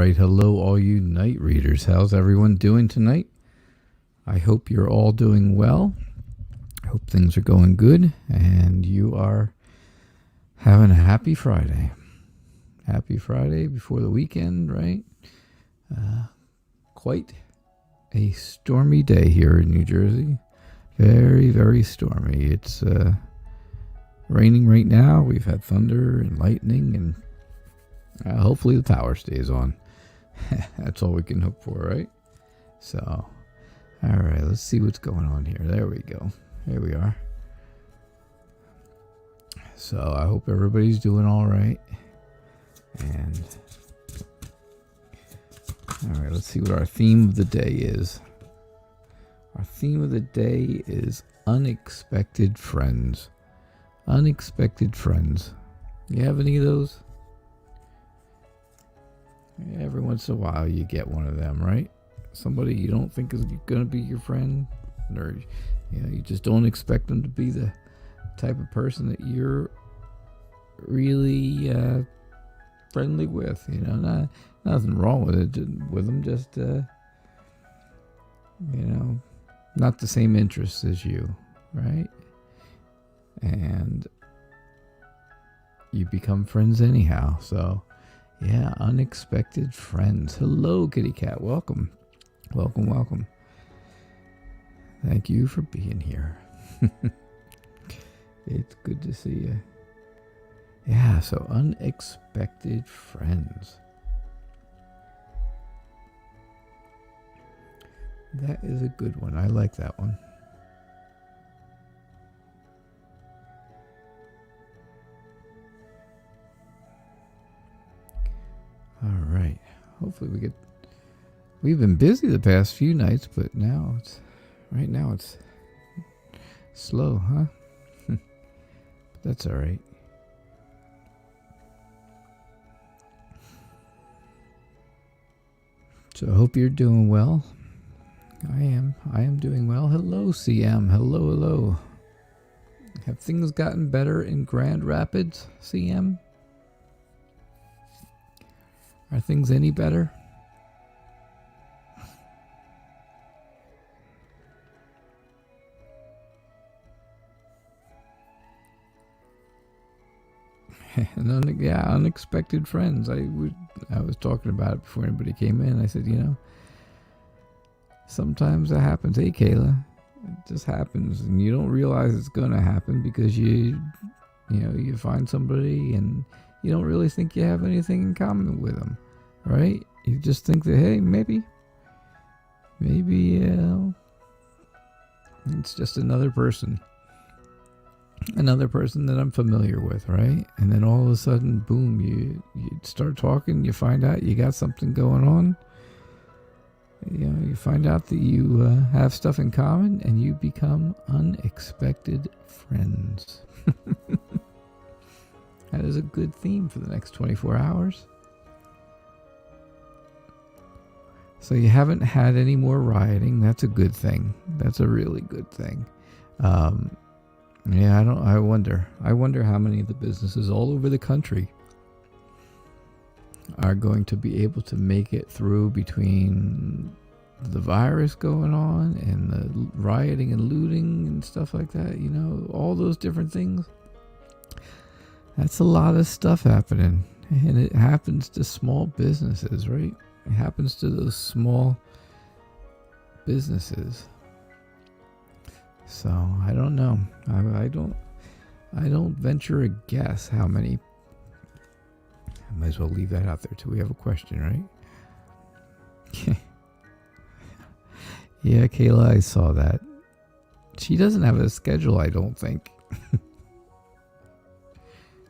right. Hello, all you night readers. How's everyone doing tonight? I hope you're all doing well. I hope things are going good and you are having a happy Friday. Happy Friday before the weekend, right? Quite a stormy day here in New Jersey. Very, very stormy. It's raining right now. We've had thunder and lightning, and hopefully the power stays on. That's all we can hope for, right? So, all right, let's see what's going on here. There we go. Here we are. So I hope everybody's doing all right. And all right, let's see what our theme of the day is. Our theme of the day is unexpected friends. Unexpected friends. You have any of those? Every once in a while you get one of them, right? Somebody you don't think is going to be your friend, or you just don't expect them to be the type of person that you're really friendly with. Nothing wrong with them, just not the same interests as you, right? And you become friends anyhow. So yeah, unexpected friends. Hello, kitty cat. Welcome. Welcome. Thank you for being here. It's good to see you. Yeah, so unexpected friends. That is a good one. I like that one. All right. Hopefully we've been busy the past few nights, but right now it's slow, huh? But that's all right. So I hope you're doing well. I am doing well. Hello, CM. Hello. Have things gotten better in Grand Rapids, CM? Are things any better? Unexpected friends. I was talking about it before anybody came in. I said, sometimes that happens. Hey, Kayla, it just happens, and you don't realize it's going to happen because you find somebody and you don't really think you have anything in common with them, right? You just think that, hey, maybe it's just another person that I'm familiar with, right? And then all of a sudden, boom, you start talking, you find out you got something going on. You find out that you have stuff in common, and you become unexpected friends. That is a good theme for the next 24 hours. So you haven't had any more rioting. That's a good thing. That's a really good thing. I wonder how many of the businesses all over the country are going to be able to make it through between the virus going on and the rioting and looting and stuff like that. All those different things. That's a lot of stuff happening, and it happens to small businesses, right? It happens to those small businesses. So I don't know. I don't venture a guess how many. I might as well leave that out there till we have a question, right? Yeah, Kayla, I saw that. She doesn't have a schedule, I don't think.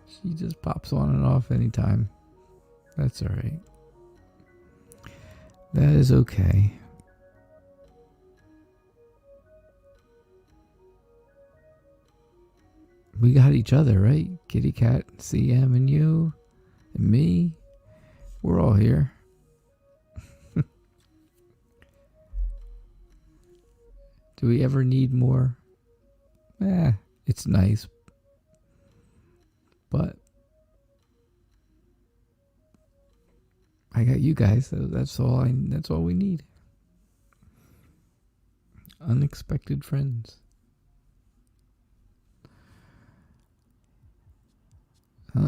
She just pops on and off anytime. That's all right. That is okay. We got each other, right? Kitty Cat, CM, and you, and me. We're all here. Do we ever need more? It's nice. But I got you guys. So that's all. That's all we need. Unexpected friends.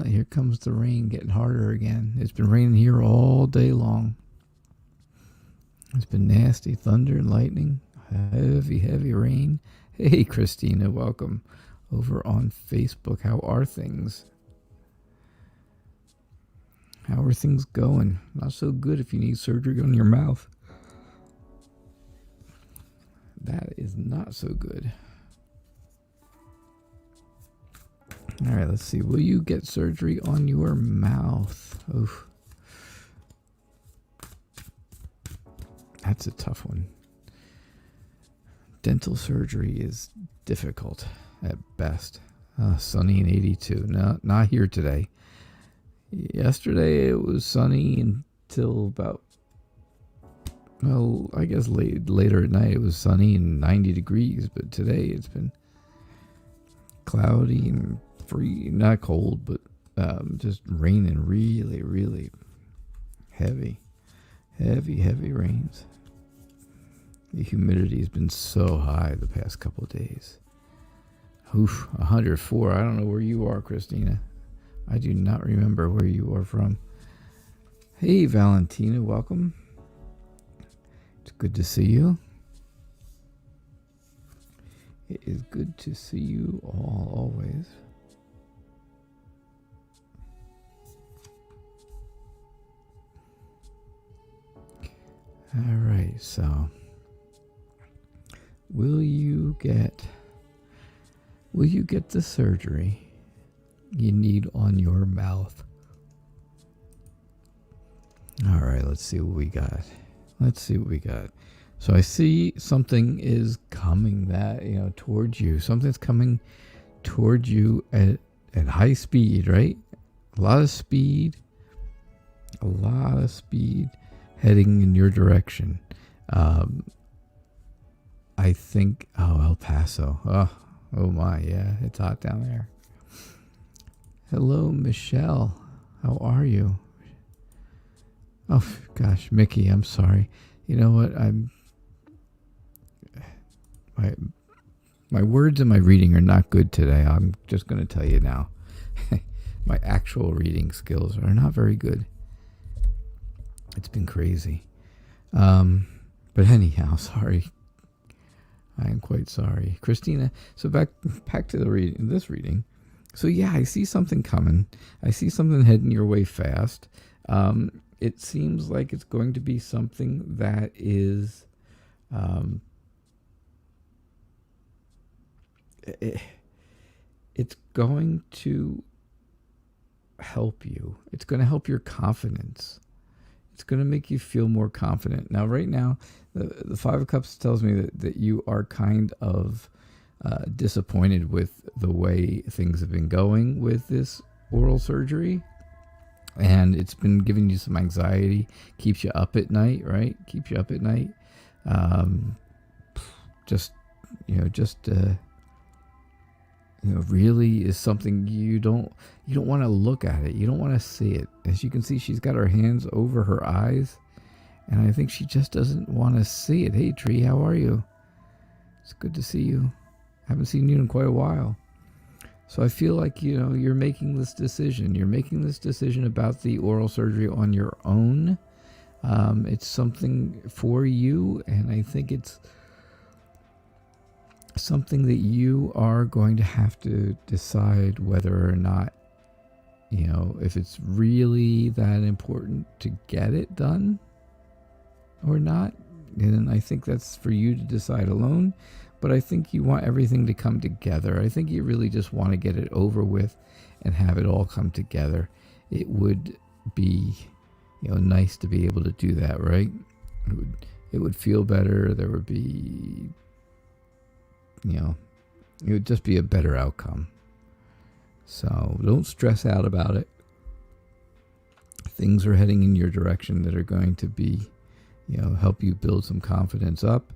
Here comes the rain getting harder again. It's been raining here all day long. It's been nasty. Thunder and lightning. Heavy rain. Hey, Christina, welcome over on Facebook. How are things? How are things going? Not so good if you need surgery on your mouth. That is not so good. All right, let's see. Will you get surgery on your mouth? Oof. That's a tough one. Dental surgery is difficult at best. Sunny and 82. No, not here today. Yesterday it was sunny until about, well, I guess later at night it was sunny and 90 degrees. But today it's been cloudy and not cold, but just raining really heavy rains. The humidity has been so high the past couple of days. Oof, 104. I don't know where you are, Christina. I do not remember where you are from. Hey, Valentina, welcome. It's good to see you. It is good to see you all, always. All right, so will you get the surgery you need on your mouth? All right, let's see what we got. So I see something is coming towards you. Something's coming towards you at high speed, right? A lot of speed heading in your direction. I think, El Paso. Oh my, yeah, it's hot down there. Hello, Michelle. How are you? Oh, gosh, Mickey, I'm sorry. You know what? My words and my reading are not good today. I'm just going to tell you now. My actual reading skills are not very good. It's been crazy. But anyhow, sorry. I am quite sorry. Christina, so back to this reading. So yeah, I see something coming. I see something heading your way fast. It seems like it's going to be something that is it's going to help you. It's going to help your confidence. It's going to make you feel more confident. Now, right now, the Five of Cups tells me that you are kind of disappointed with the way things have been going with this oral surgery. And it's been giving you some anxiety, keeps you up at night, right? Keeps you up at night. Really is something you don't want to look at it. You don't want to see it. As you can see, she's got her hands over her eyes, and I think she just doesn't want to see it. Hey, Tree, how are you? It's good to see you. Haven't seen you in quite a while. So I feel like, you're making this decision. You're making this decision about the oral surgery on your own. It's something for you, and I think it's something that you are going to have to decide whether or not, if it's really that important to get it done or not. And I think that's for you to decide alone. But I think you want everything to come together. I think you really just want to get it over with and have it all come together. It would be, nice to be able to do that, right? It would feel better. There would be, it would just be a better outcome. So don't stress out about it. Things are heading in your direction that are going to be, help you build some confidence up.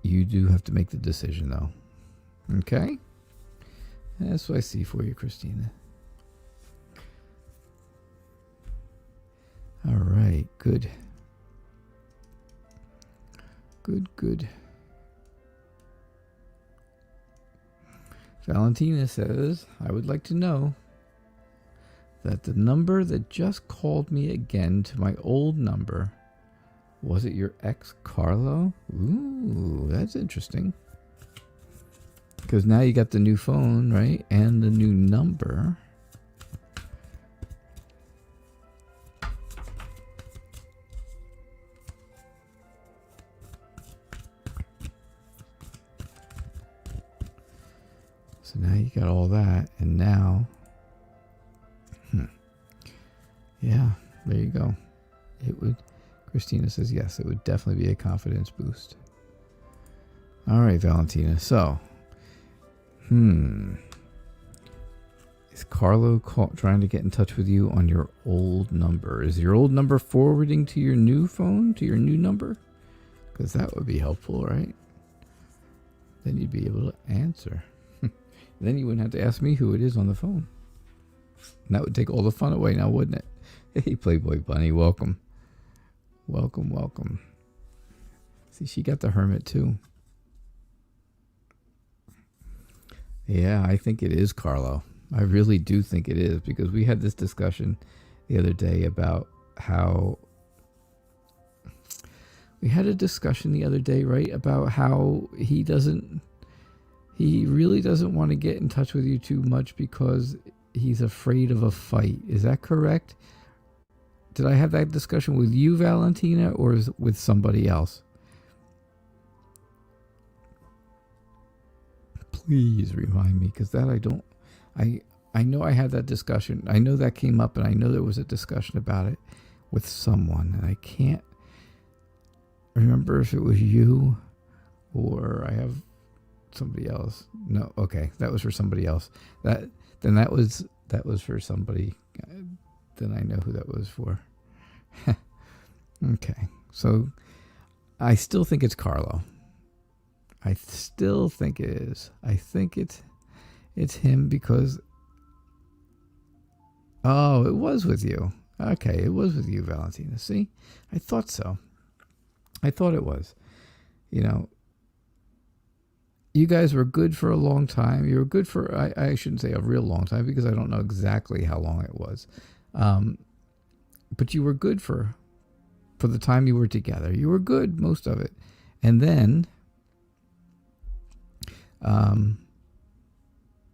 You do have to make the decision, though. Okay? That's what I see for you, Christina. All right, good. Good. Valentina says, I would like to know that the number that just called me again to my old number, was it your ex Carlo? Ooh, that's interesting. Because now you got the new phone, right? And the new number. So now you got all that, and now, yeah, there you go. It would, Christina says yes, it would definitely be a confidence boost. All right, Valentina, so, is Carlo trying to get in touch with you on your old number? Is your old number forwarding to your new phone, to your new number? Because that would be helpful, right? Then you'd be able to answer. Then you wouldn't have to ask me who it is on the phone. And that would take all the fun away now, wouldn't it? Hey, Playboy Bunny, welcome. Welcome. See, she got the hermit too. Yeah, I think it is Carlo. I really do think it is, because we had this discussion the other day about how... We had a discussion the other day, right, about how he really doesn't want to get in touch with you too much because he's afraid of a fight. Is that correct? Did I have that discussion with you, Valentina, or with somebody else? Please remind me, because that I know I had that discussion. I know that came up, and I know there was a discussion about it with someone, and I can't remember if it was you or I have somebody else. No, okay, that was for somebody else. That was for somebody. Then I know who that was for. Okay, so I still think it's Carlo. I still think it is. I think it's him because... Oh, it was with you. Okay, it was with you, Valentina. See? I thought so. I thought it was. You know, you guys were good for a long time. You were good for, I shouldn't say a real long time, because I don't know exactly how long it was. But you were good for the time you were together. You were good, most of it. And then, and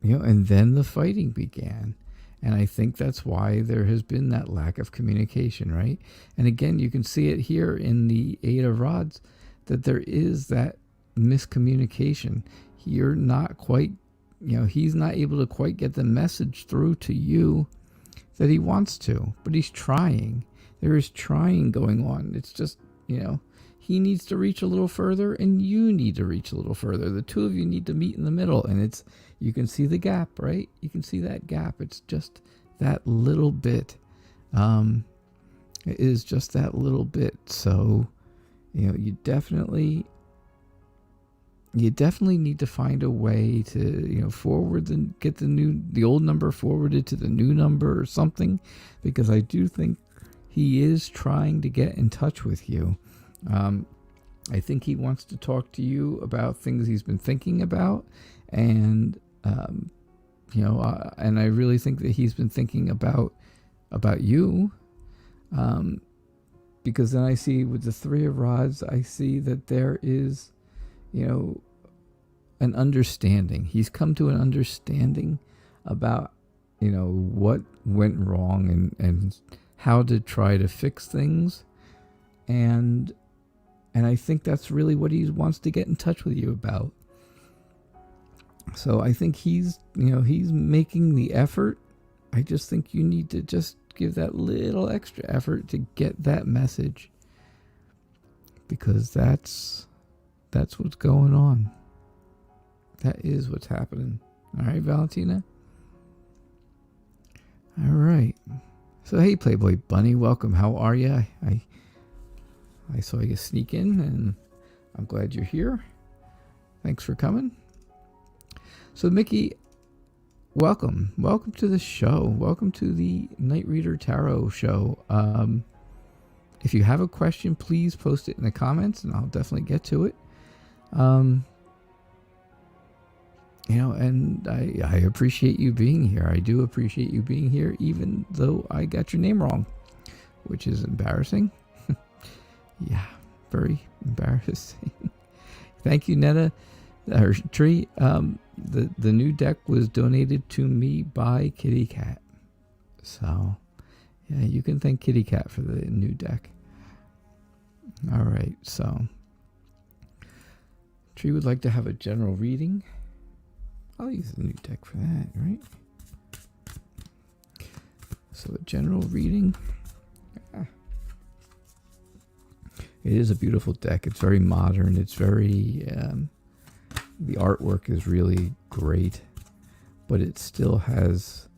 then the fighting began. And I think that's why there has been that lack of communication, right? And again, you can see it here in the Eight of Rods, that there is that miscommunication. You're not quite, he's not able to quite get the message through to you that he wants to, but he's trying. There is trying going on. It's just, he needs to reach a little further and you need to reach a little further. The two of you need to meet in the middle, and you can see the gap, right? You can see that gap. It's just that little bit. It is just that little bit. So, you definitely need to find a way to, forward and get the old number forwarded to the new number or something, because I do think he is trying to get in touch with you. I think he wants to talk to you about things he's been thinking about, and and I really think that he's been thinking about you, because then I see with the Three of Rods, I see that there is, an understanding. He's come to an understanding about, what went wrong and how to try to fix things, and I think that's really what he wants to get in touch with you about. So I think he's making the effort. I just think you need to just give that little extra effort to get that message, because that's what's going on. That is what's happening. All right, Valentina? All right. So, hey, Playboy Bunny, welcome. How are you? I saw you sneak in, and I'm glad you're here. Thanks for coming. So, Mickey, welcome. Welcome to the show. Welcome to the Night Reader Tarot show. if you have a question, please post it in the comments, and I'll definitely get to it. And I appreciate you being here. I do appreciate you being here, even though I got your name wrong, which is embarrassing. Yeah, very embarrassing. Thank you, Netta. Tree. The new deck was donated to me by Kitty Cat. So, yeah, you can thank Kitty Cat for the new deck. All right, so Tree would like to have a general reading. I'll use the new deck for that, right? So a general reading. It is a beautiful deck. It's very modern. It's very, the artwork is really great, but it still has,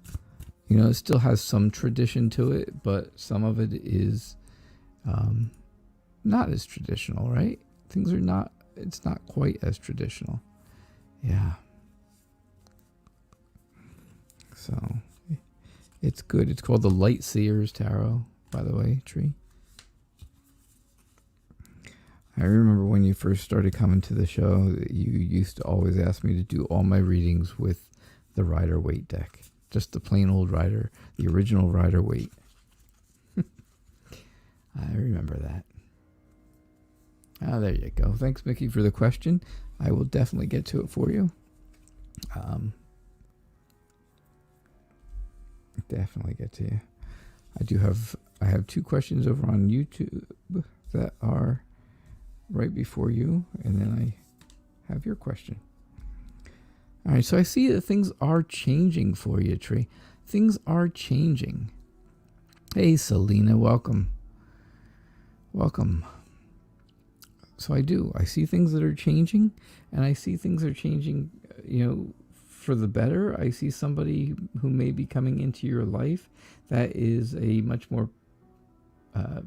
it still has some tradition to it, but some of it is not as traditional, right? It's not quite as traditional. Yeah. So it's good. It's called the Light Seers Tarot, by the way, Tree. I remember when you first started coming to the show, you used to always ask me to do all my readings with the Rider Waite deck. Just the plain old Rider, the original Rider Waite. I remember that. Oh, there you go. Thanks, Mickey, for the question. I will definitely get to it for you. Definitely get to you. I have two questions over on YouTube that are right before you, and then I have your question. All right, so I see that things are changing for you, Tree. Things are changing. Hey, Selena, welcome. Welcome. So I see things that are changing, and I see things are changing, for the better. I see somebody who may be coming into your life that is a much more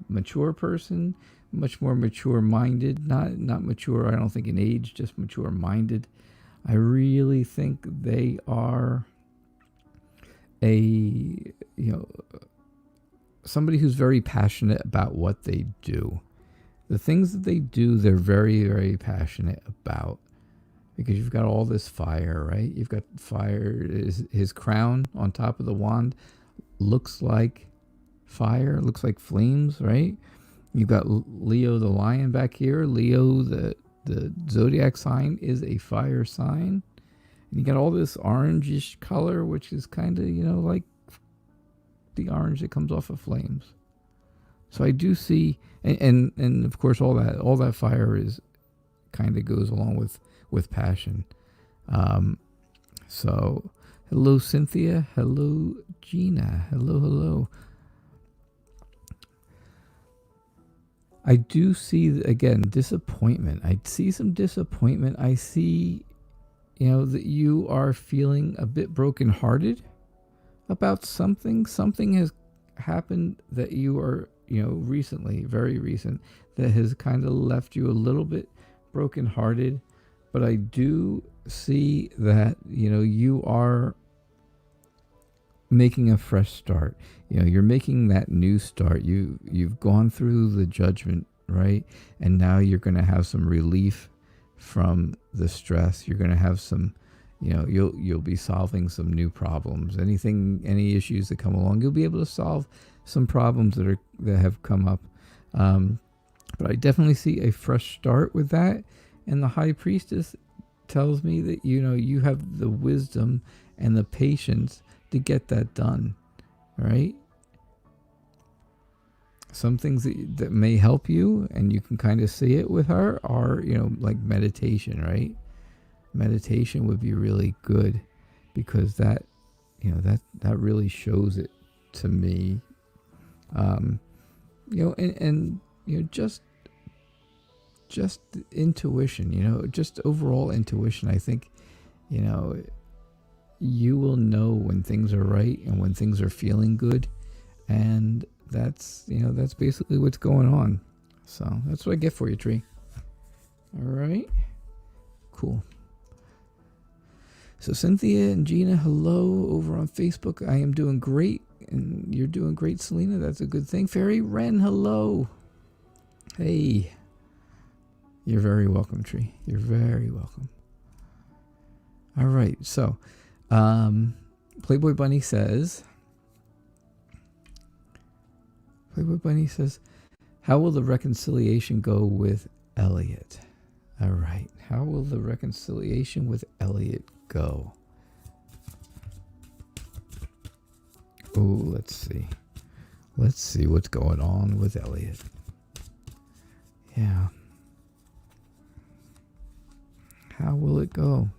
mature person, much more mature-minded, not mature, I don't think in age, just mature-minded. I really think they are somebody who's very passionate about what they do. The things that they do, they're very, very passionate about. Because you've got all this fire, right? You've got fire. His crown on top of the wand looks like fire, looks like flames, right? You've got Leo the lion back here. Leo, the zodiac sign, is a fire sign. And you got all this orangish color, which is kind of, like the orange that comes off of flames. So I do see, and of course all that fire is kind of goes along with passion. So hello, Cynthia. Hello, Gina. Hello. I do see, again, disappointment. I see some disappointment. I see, that you are feeling a bit brokenhearted about something. Something has happened that you are, recently, very recent, that has kind of left you a little bit brokenhearted. But I do see that, you are making a fresh start. You're making that new start. You've gone through the judgment, right? And now you're going to have some relief from the stress. You're going to have some, you'll be solving some new problems. Any issues that come along, you'll be able to solve some problems that have come up. But I definitely see a fresh start with that. And the High Priestess tells me that, you have the wisdom and the patience to get that done, right? Some things that may help you, and you can kind of see it with her, are, like meditation, right? Meditation would be really good, because that really shows it to me. Just intuition, just overall intuition. I think, you will know when things are right and when things are feeling good. And that's basically what's going on. So that's what I get for you, Tree. All right. Cool. So Cynthia and Gina, hello over on Facebook. I am doing great. And you're doing great, Selena. That's a good thing. Fairy Wren, hello. Hey, you're very welcome, Tree. You're very welcome. All right, so Playboy Bunny says, how will the reconciliation go with Elliot? All right, how will the reconciliation with Elliot go? Oh, let's see. Let's see what's going on with Elliot. Yeah. How will it go?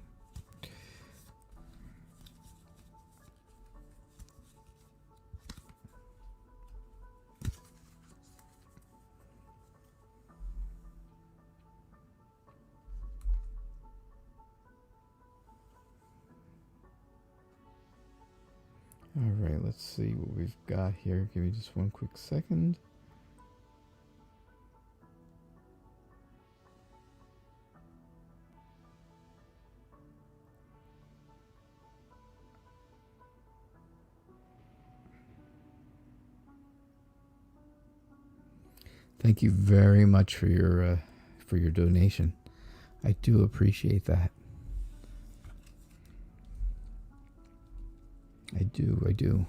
All right, let's see what we've got here. Give me just one quick second. Thank you very much for your donation. I do appreciate that. I do.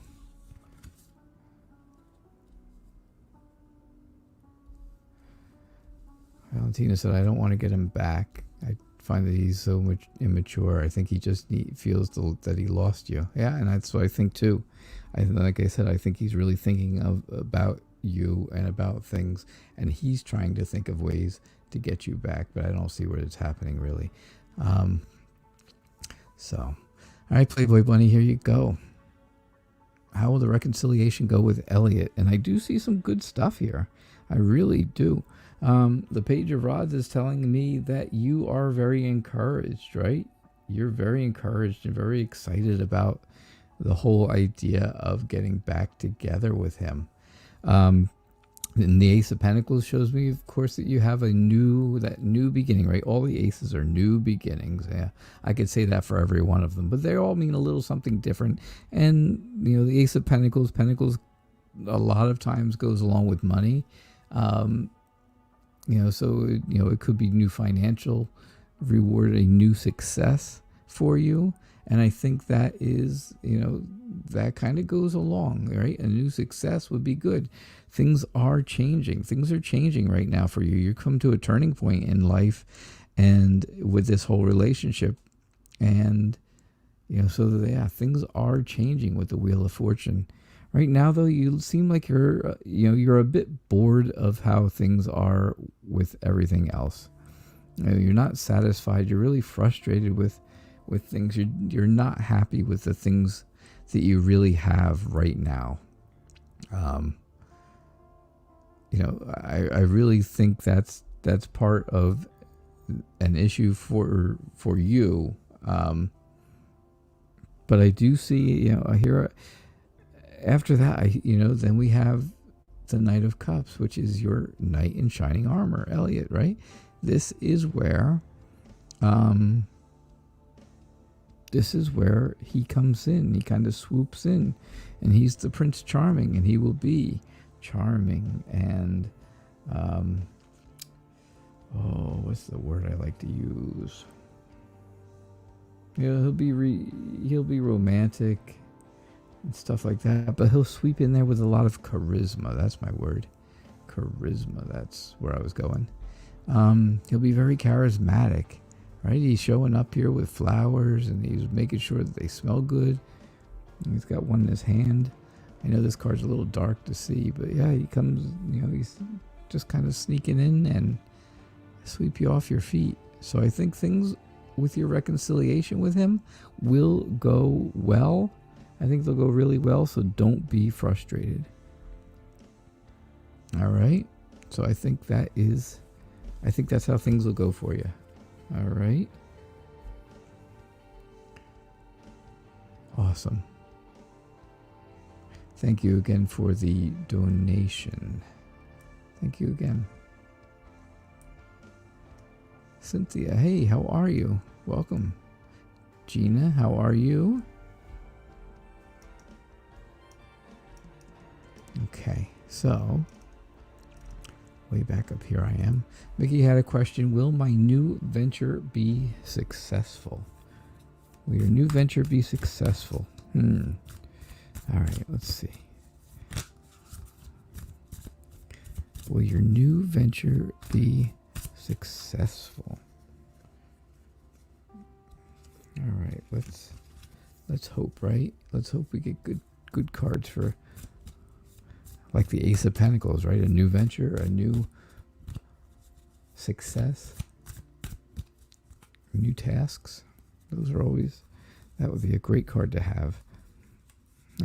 Valentina said, I don't want to get him back. I find that he's so much immature. I think he just feels that he lost you. Yeah, and that's what I think too. Like I said, I think he's really thinking about you and about things, and he's trying to think of ways to get you back, but I don't see where it's happening really. So, all right, Playboy Bunny, here you go. How will the reconciliation go with Elliot? And I do see some good stuff here. I really do. The Page of Rods is telling me that you are very encouraged, right? You're very encouraged and very excited about the whole idea of getting back together with him. And the Ace of Pentacles shows me, of course, that you have that new beginning, right? All the aces are new beginnings. Yeah, I could say that for every one of them, but they all mean a little something different. And, the Ace of Pentacles a lot of times goes along with money. So, it could be new financial reward, a new success for you. And I think that is, that kind of goes along, right? A new success would be good. Things are changing. Things are changing right now for you. You come to a turning point in life and with this whole relationship. And, things are changing with the Wheel of Fortune. Right now, though, you seem like you're a bit bored of how things are with everything else. You're not satisfied. You're really frustrated with things. You're not happy with the things that you really have right now. I really think that's part of an issue for you. But I do see, here after that, then we have the Knight of Cups, which is your knight in shining armor, Elliot, right? This is where he comes in. He kind of swoops in, and he's the Prince Charming, and he will be charming and what's the word I like to use? He'll be romantic and stuff like that, but he'll sweep in there with a lot of charisma. That's my word. Charisma, that's where I was going. He'll be very charismatic, right? He's showing up here with flowers, and he's making sure that they smell good. And he's got one in his hand. I know this card's a little dark to see, but yeah, he comes, he's just kind of sneaking in and sweep you off your feet. So I think things with your reconciliation with him will go well. I think they'll go really well, so don't be frustrated. All right? So I think that's how things will go for you. All right? Awesome. Thank you again for the donation. Thank you again. Cynthia, hey, how are you? Welcome. Gina, how are you? Okay, so way back up here I am. Mickey had a question. Will my new venture be successful? Will your new venture be successful? All right, let's see. Will your new venture be successful? All right, let's hope, right? Let's hope we get good cards for, like the Ace of Pentacles, right? A new venture, a new success, new tasks. Those are always, that would be a great card to have.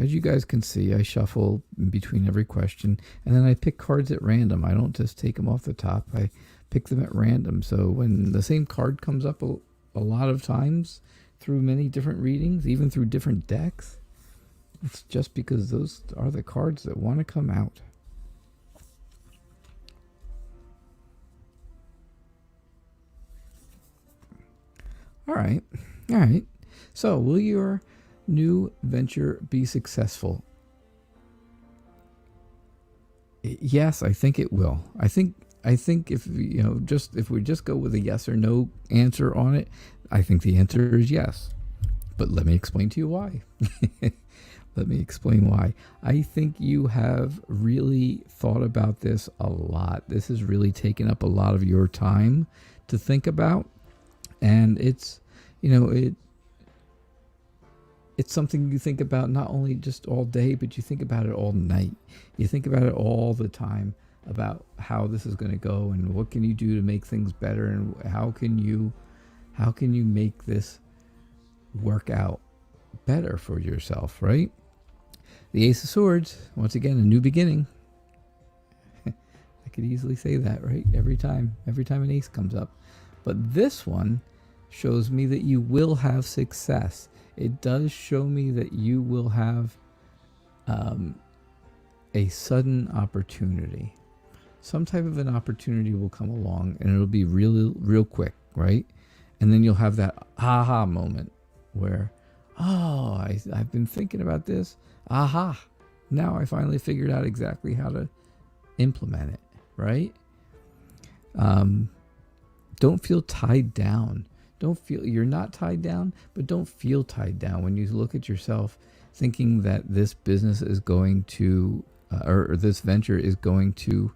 As you guys can see, I shuffle in between every question, and then I pick cards at random. I don't just take them off the top. I pick them at random. So when the same card comes up a lot of times through many different readings, even through different decks, it's just because those are the cards that want to come out. All right. So, will your new venture be successful? Yes, I think it will. I think if if we just go with a yes or no answer on it, I think the answer is yes. But let me explain to you why. Let me explain why. I think you have really thought about this a lot. This has really taken up a lot of your time to think about, and it's something you think about not only just all day, but you think about it all night. You think about it all the time about how this is going to go and what can you do to make things better, and how can you make this work out better for yourself, right? The Ace of Swords, once again, a new beginning. I could easily say that, right? Every time an ace comes up. But this one shows me that you will have success. It does show me that you will have a sudden opportunity. Some type of an opportunity will come along, and it'll be real quick, right? And then you'll have that aha moment where, oh, I've been thinking about this. Aha! Now I finally figured out exactly how to implement it, right? Don't feel tied down. You're not tied down, but don't feel tied down when you look at yourself thinking that this business is going to, or this venture is going to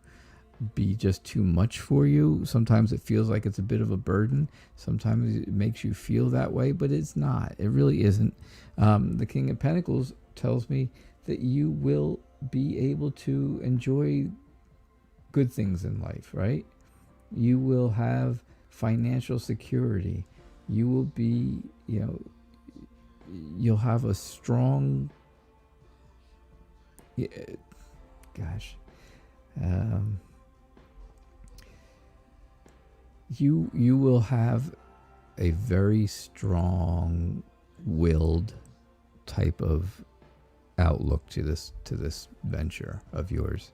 be just too much for you. Sometimes it feels like it's a bit of a burden. Sometimes it makes you feel that way, but it's not. It really isn't. The King of Pentacles tells me that you will be able to enjoy good things in life, right? You will have financial security. You will be, you'll have a strong, you will have a very strong-willed type of outlook to this venture of yours.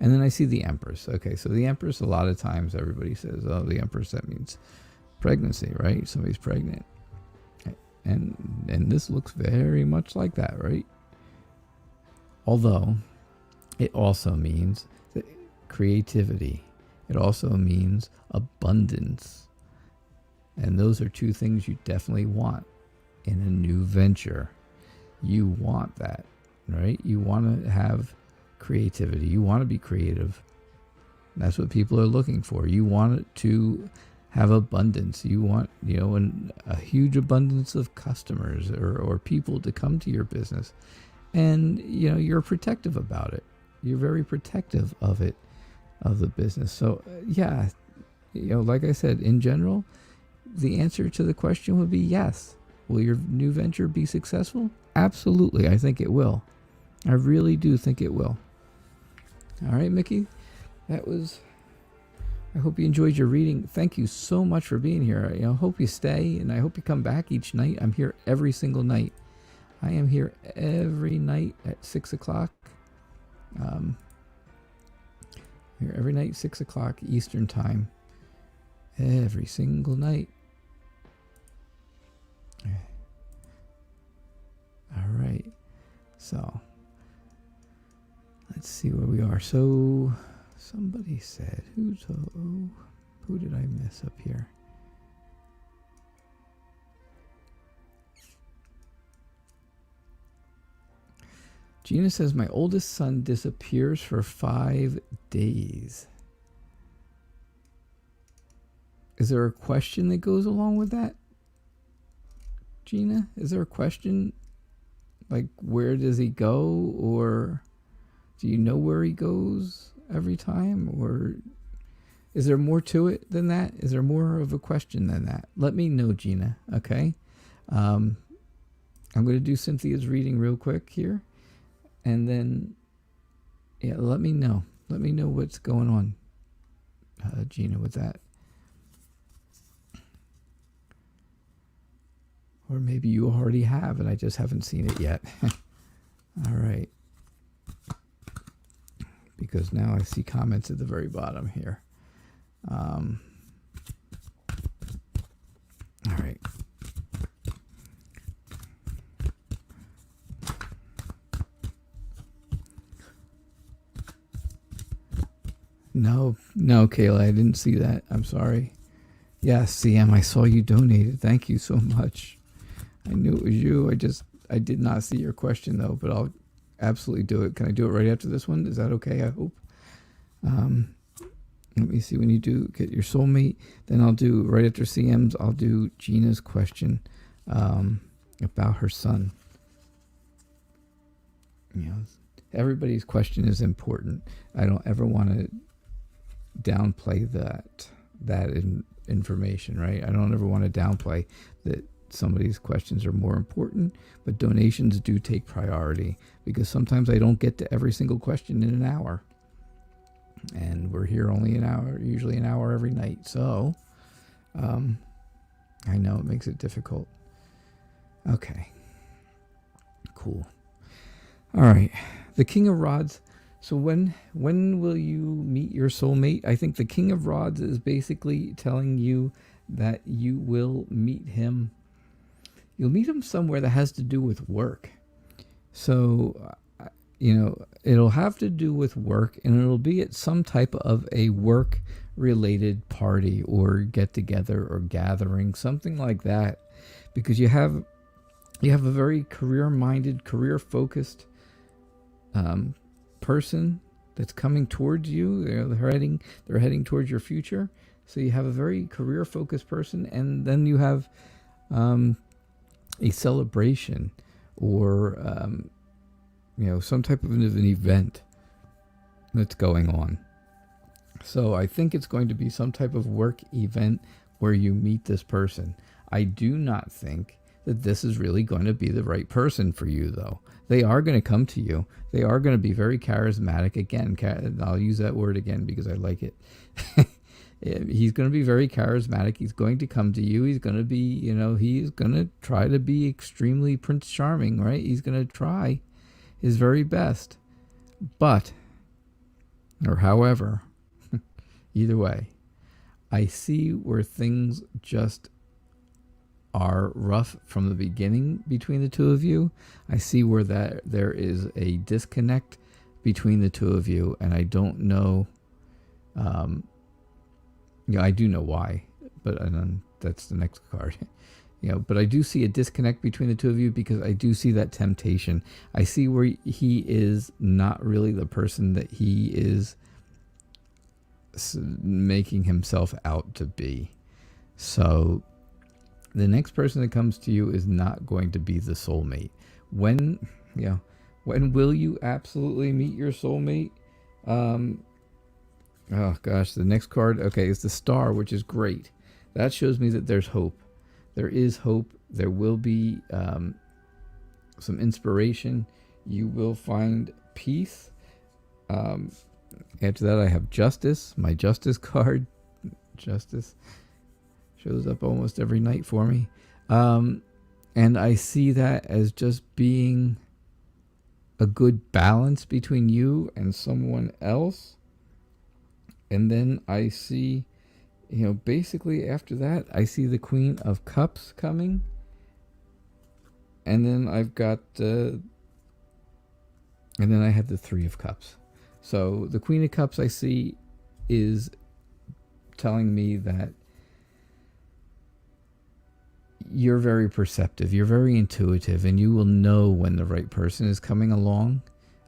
And then I see the Empress. Okay, so the Empress, a lot of times everybody says, oh, the Empress, that means pregnancy, right? Somebody's pregnant. And this looks very much like that, right? Although it also means creativity. It also means abundance. And those are two things you definitely want in a new venture. You want that, right? You want to have creativity. You want to be creative. That's what people are looking for. You want it to have abundance. You want, a huge abundance of customers or people to come to your business. And, you're protective about it. You're very protective of it, of the business. So, yeah, like I said, in general, the answer to the question would be yes. Will your new venture be successful? Absolutely. I think it will. I really do think it will. All right, Mickey, I hope you enjoyed your reading. Thank you so much for being here. I hope you stay, and I hope you come back each night. I'm here every single night. I am here every night at 6 o'clock. Here every night, 6 o'clock Eastern time. Every single night. All right. So let's see where we are. So Somebody said, who did I miss up here? Gina says, my oldest son disappears for 5 days. Is there a question that goes along with that, Gina? Is there a question? Like, where does he go? Or do you know where he goes every time? Or is there more to it than that? Is there more of a question than that? Let me know, Gina, okay? I'm going to do Cynthia's reading real quick here. And then, yeah, let me know. Let me know what's going on, Gina, with that. Or maybe you already have, and I just haven't seen it yet. All right. Because now I see comments at the very bottom here. All right. No, Kayla, I didn't see that. I'm sorry. Yes, CM, I saw you donated. Thank you so much. I knew it was you. I did not see your question, though, but I'll absolutely do it. Can I do it right after this one? Is that okay? I hope. Let me see. When you do get your soulmate, then I'll do, right after CM's, I'll do Gina's question about her son. You know, everybody's question is important. I don't ever want to downplay that information, right? I don't ever want to downplay that somebody's questions are more important, but donations do take priority because sometimes I don't get to every single question in an hour. And we're here only an hour, usually an hour every night. So I know it makes it difficult. Okay. Cool. All right. The King of Rods. So when will you meet your soulmate? I think the King of Rods is basically telling you that you will meet him. You'll meet him somewhere that has to do with work. So, it'll have to do with work, and it'll be at some type of a work-related party or get-together or gathering, something like that, because you have a very career-minded, career-focused person that's coming towards you. They're heading towards your future. So you have a very career-focused person, and then you have a celebration or some type of an event that's going on. So I think it's going to be some type of work event where you meet this person. I do not think that this is really going to be the right person for you, though. They are going to come to you. They are going to be very charismatic. Again, I'll use that word again because I like it. He's going to be very charismatic. He's going to come to you. He's going to be, he's going to try to be extremely Prince Charming, right? He's going to try his very best. However, either way, I see where things just are rough from the beginning between the two of you. I see where there is a disconnect between the two of you, and I don't know. I do know why, but that's the next card. But I do see a disconnect between the two of you because I do see that temptation. I see where he is not really the person that he is making himself out to be. So the next person that comes to you is not going to be the soulmate. When will you absolutely meet your soulmate? Oh gosh, the next card, okay, is the Star, which is great. That shows me that there's hope. There is hope. There will be some inspiration. You will find peace. After that, I have Justice, my Justice card. Justice shows up almost every night for me. And I see that as just being a good balance between you and someone else. And then I see, basically after that, I see the Queen of Cups coming. And then I've got, and then I have the Three of Cups. So the Queen of Cups I see is telling me that you're very perceptive, you're very intuitive, and you will know when the right person is coming along.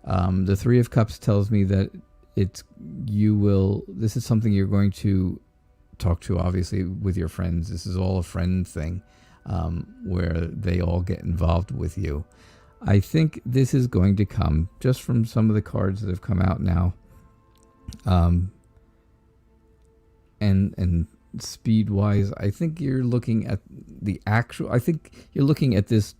The Three of Cups tells me that this is something you're going to talk to, obviously, with your friends. This is all a friend thing, where they all get involved with you. I think this is going to come just from some of the cards that have come out now. And speed wise, I think you're looking at you're looking at this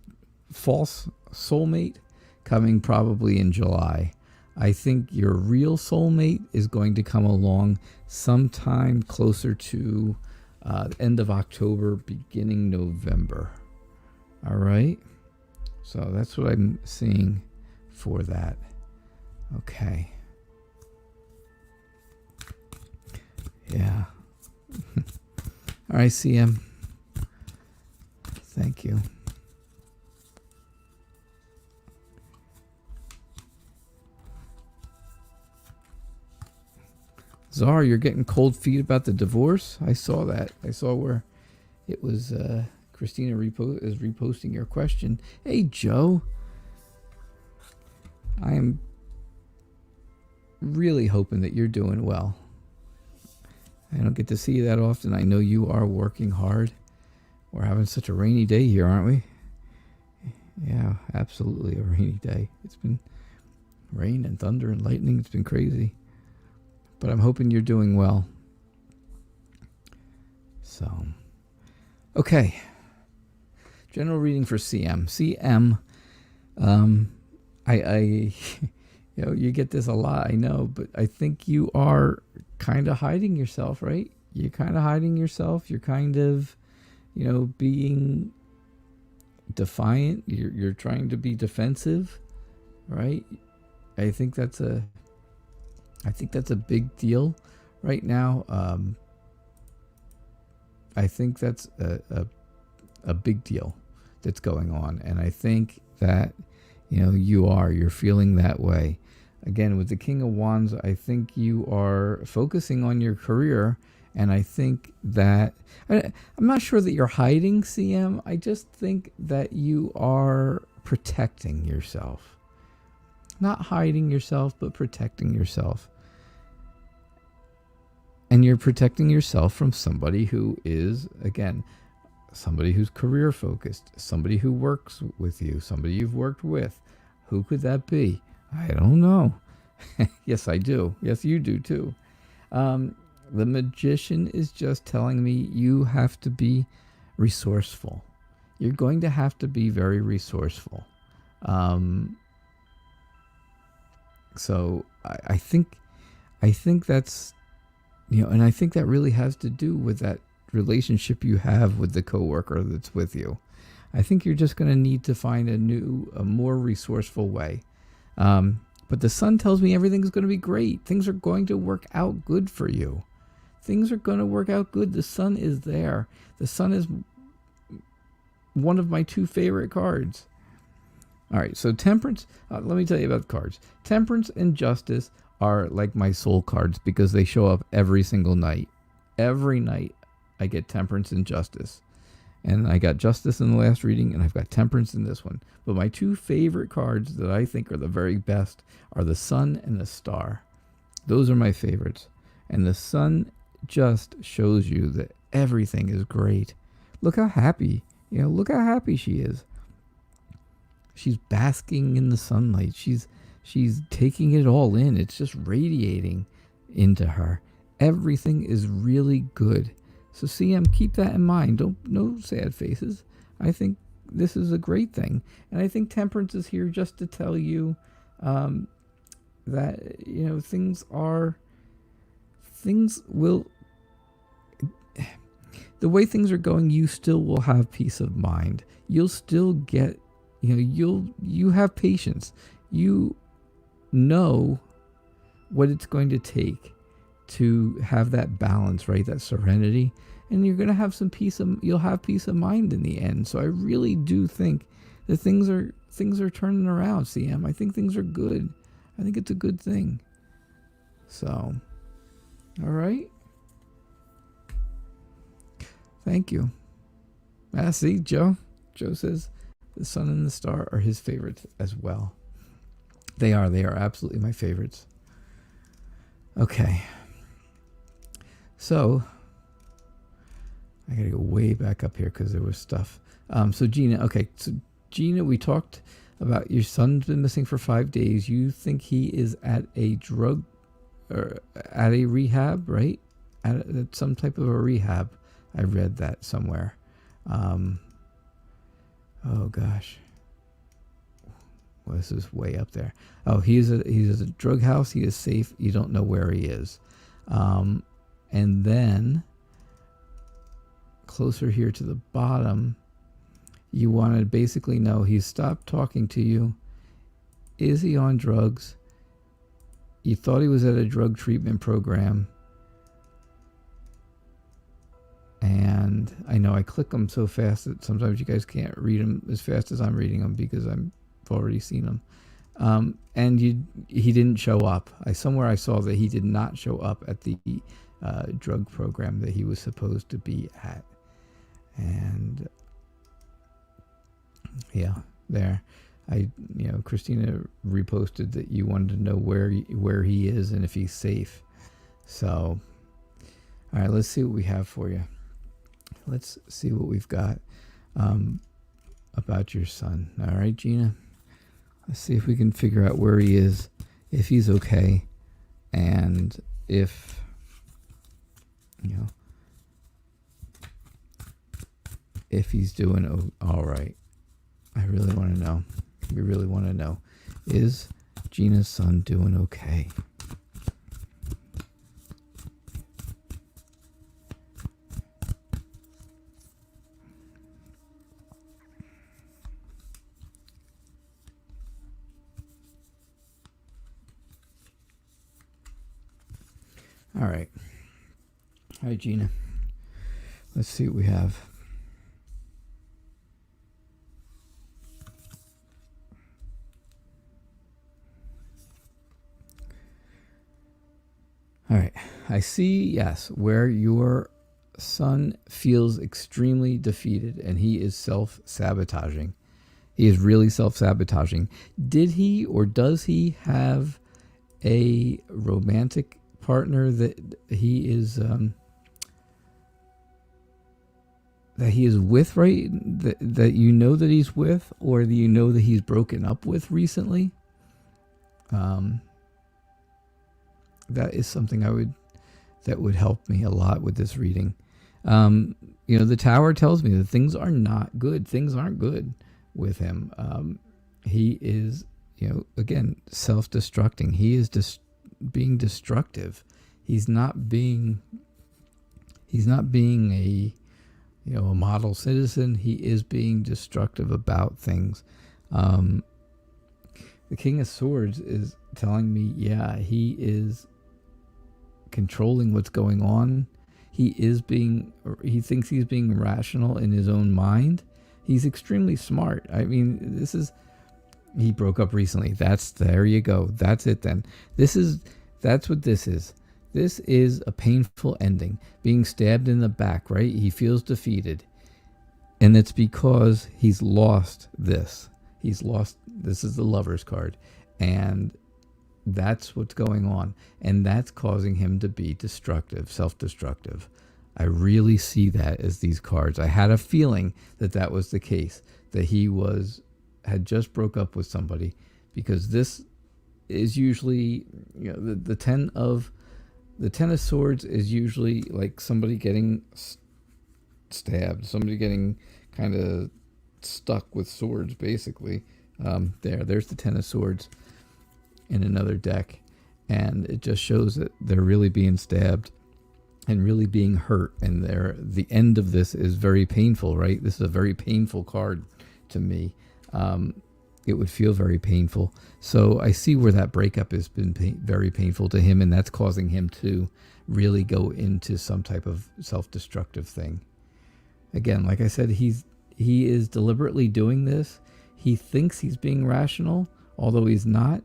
false soulmate coming probably in July. I think your real soulmate is going to come along sometime closer to end of October, beginning November. All right. So that's what I'm seeing for that. Okay. Yeah. All right, CM. Thank you. Czar, you're getting cold feet about the divorce? I saw that. I saw where it was Christina is reposting your question. Hey, Joe. I am really hoping that you're doing well. I don't get to see you that often. I know you are working hard. We're having such a rainy day here, aren't we? Yeah, absolutely a rainy day. It's been rain and thunder and lightning. It's been crazy. But I'm hoping you're doing well. So, okay. General reading for CM. CM, you get this a lot, I know, but I think you are kind of hiding yourself, right? You're kind of hiding yourself. You're kind of, being defiant. You're trying to be defensive, right? I think that's a big deal right now. I think that's a big deal that's going on, and I think that you're feeling that way. Again, with the King of Wands, I think you are focusing on your career, and I think that I'm not sure that you're hiding, CM. I just think that you are protecting yourself. Not hiding yourself, but protecting yourself. And you're protecting yourself from somebody who is, again, somebody who's career focused, somebody who works with you, somebody you've worked with. Who could that be? I don't know. Yes, I do. Yes, you do too. The Magician is just telling me you have to be resourceful. You're going to have to be very resourceful. So I think that's, and I think that really has to do with that relationship you have with the coworker that's with you. I think you're just going to need to find a more resourceful way. But the sun tells me everything's going to be great. Things are going to work out good for you. Things are going to work out good. The sun is there. The sun is one of my two favorite cards. All right, so Temperance, let me tell you about the cards. Temperance and Justice are like my soul cards because they show up every single night. Every night I get Temperance and Justice. And I got Justice in the last reading, and I've got Temperance in this one. But my two favorite cards that I think are the very best are the Sun and the Star. Those are my favorites. And the Sun just shows you that everything is great. Look how happy, look how happy she is. She's basking in the sunlight. She's taking it all in. It's just radiating into her. Everything is really good. So CM, keep that in mind. No sad faces. I think this is a great thing. And I think Temperance is here just to tell you that, the way things are going, you still will have peace of mind. You'll still get, you have patience. You know what it's going to take to have that balance, right? That serenity. And you're going to have you'll have peace of mind in the end. So I really do think that things are turning around, CM. I think things are good. I think it's a good thing. So, all right. Thank you. See, Joe. Joe says the sun and the star are his favorites as well. They are absolutely my favorites. Okay. So, I gotta go way back up here because there was stuff. So Gina, Gina, we talked about your son's been missing for 5 days. You think he is at a drug or at a rehab, right? At some type of a rehab. I read that somewhere. Oh gosh. Well, this is way up there. Oh, he's at a drug house. He is safe. You don't know where he is. And then closer here to the bottom, you want to basically know he's stopped talking to you. Is he on drugs? You thought he was at a drug treatment program. And I know I click them so fast that sometimes you guys can't read them as fast as I'm reading them because I've already seen them. And he didn't show up. Somewhere I saw that he did not show up at the drug program that he was supposed to be at. And yeah, there. Christina reposted that you wanted to know where he is and if he's safe. So, all right, let's see what we have for you. Let's see what we've got about your son. All right, Gina. Let's see if we can figure out where he is, if he's okay, and if, if he's doing all right. I really want to know. We really want to know. Is Gina's son doing okay? All right. All right, Gina. Let's see what we have. All right. I see, yes, where your son feels extremely defeated and he is self-sabotaging. He is really self-sabotaging. Did he or does he have a romantic partner that he is with, right? That you know that he's with, or that you know that he's broken up with recently? That is something that would help me a lot with this reading. The Tower tells me that things are not good. Things aren't good with him. He is, again, self-destructing. He is being destructive. He's not being a model citizen. He is being destructive about things. The King of Swords is telling me, he is controlling what's going on. He thinks he's being rational in his own mind. He's extremely smart. I mean, he broke up recently. There you go. That's it then. That's what this is. This is a painful ending. Being stabbed in the back, right? He feels defeated. And it's because he's lost this. This is the Lover's card. And that's what's going on. And that's causing him to be destructive, self-destructive. I really see that as these cards. I had a feeling that was the case, that he had just broke up with somebody, because this is usually, the Ten of Swords is usually like somebody getting stabbed, somebody getting kind of stuck with swords, basically. There's the Ten of Swords in another deck, and it just shows that they're really being stabbed and really being hurt, and the end of this is very painful, right? This is a very painful card to me. It would feel very painful. So I see where that breakup has been very painful to him, and that's causing him to really go into some type of self-destructive thing. Again, like I said, he is deliberately doing this. He thinks he's being rational, although he's not.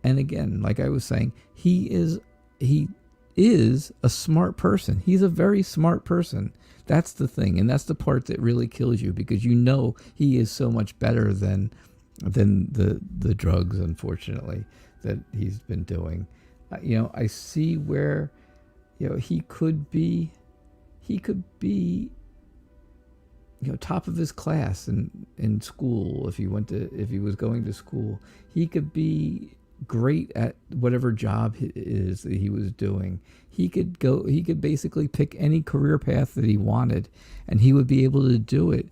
And again, like I was saying, he is he is a smart person. He's a very smart person. That's the thing, and that's the part that really kills you, because you know he is so much better than the drugs, unfortunately, that he's been doing. I see where he could be top of his class in school. If he was going to school, he could be great at whatever job it is that he was doing. He could basically pick any career path that he wanted, and he would be able to do it.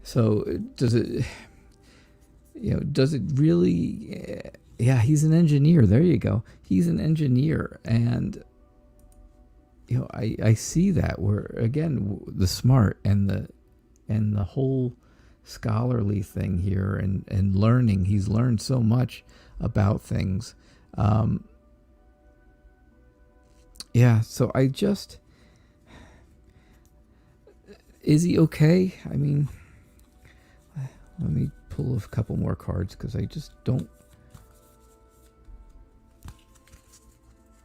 So does it really? Yeah, he's an engineer. There you go. He's an engineer, and I see that, where again the smart and the whole scholarly thing here, and learning. He's learned so much about things. So is he okay? I mean, let me pull a couple more cards, because I just don't.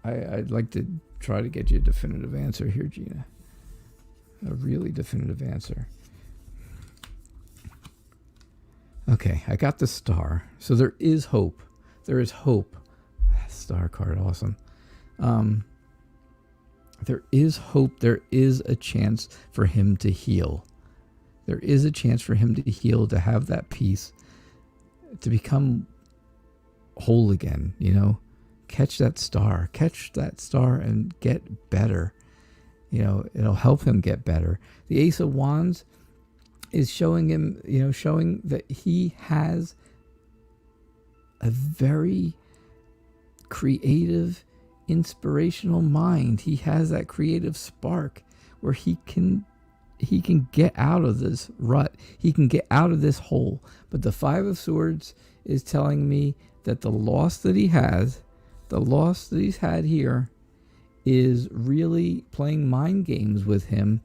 I'd like to try to get you a definitive answer here, Gina. A really definitive answer. Okay, I got the star. So there is hope. There is hope. Star card, awesome. There is hope. There is a chance for him to heal. There is a chance for him to heal, to have that peace, to become whole again, Catch that star and get better. It'll help him get better. The Ace of Wands is showing him, showing that he has a very creative, inspirational mind. He has that creative spark where he can get out of this rut. He can get out of this hole. But the Five of Swords is telling me that the loss that he's had here, is really playing mind games with him,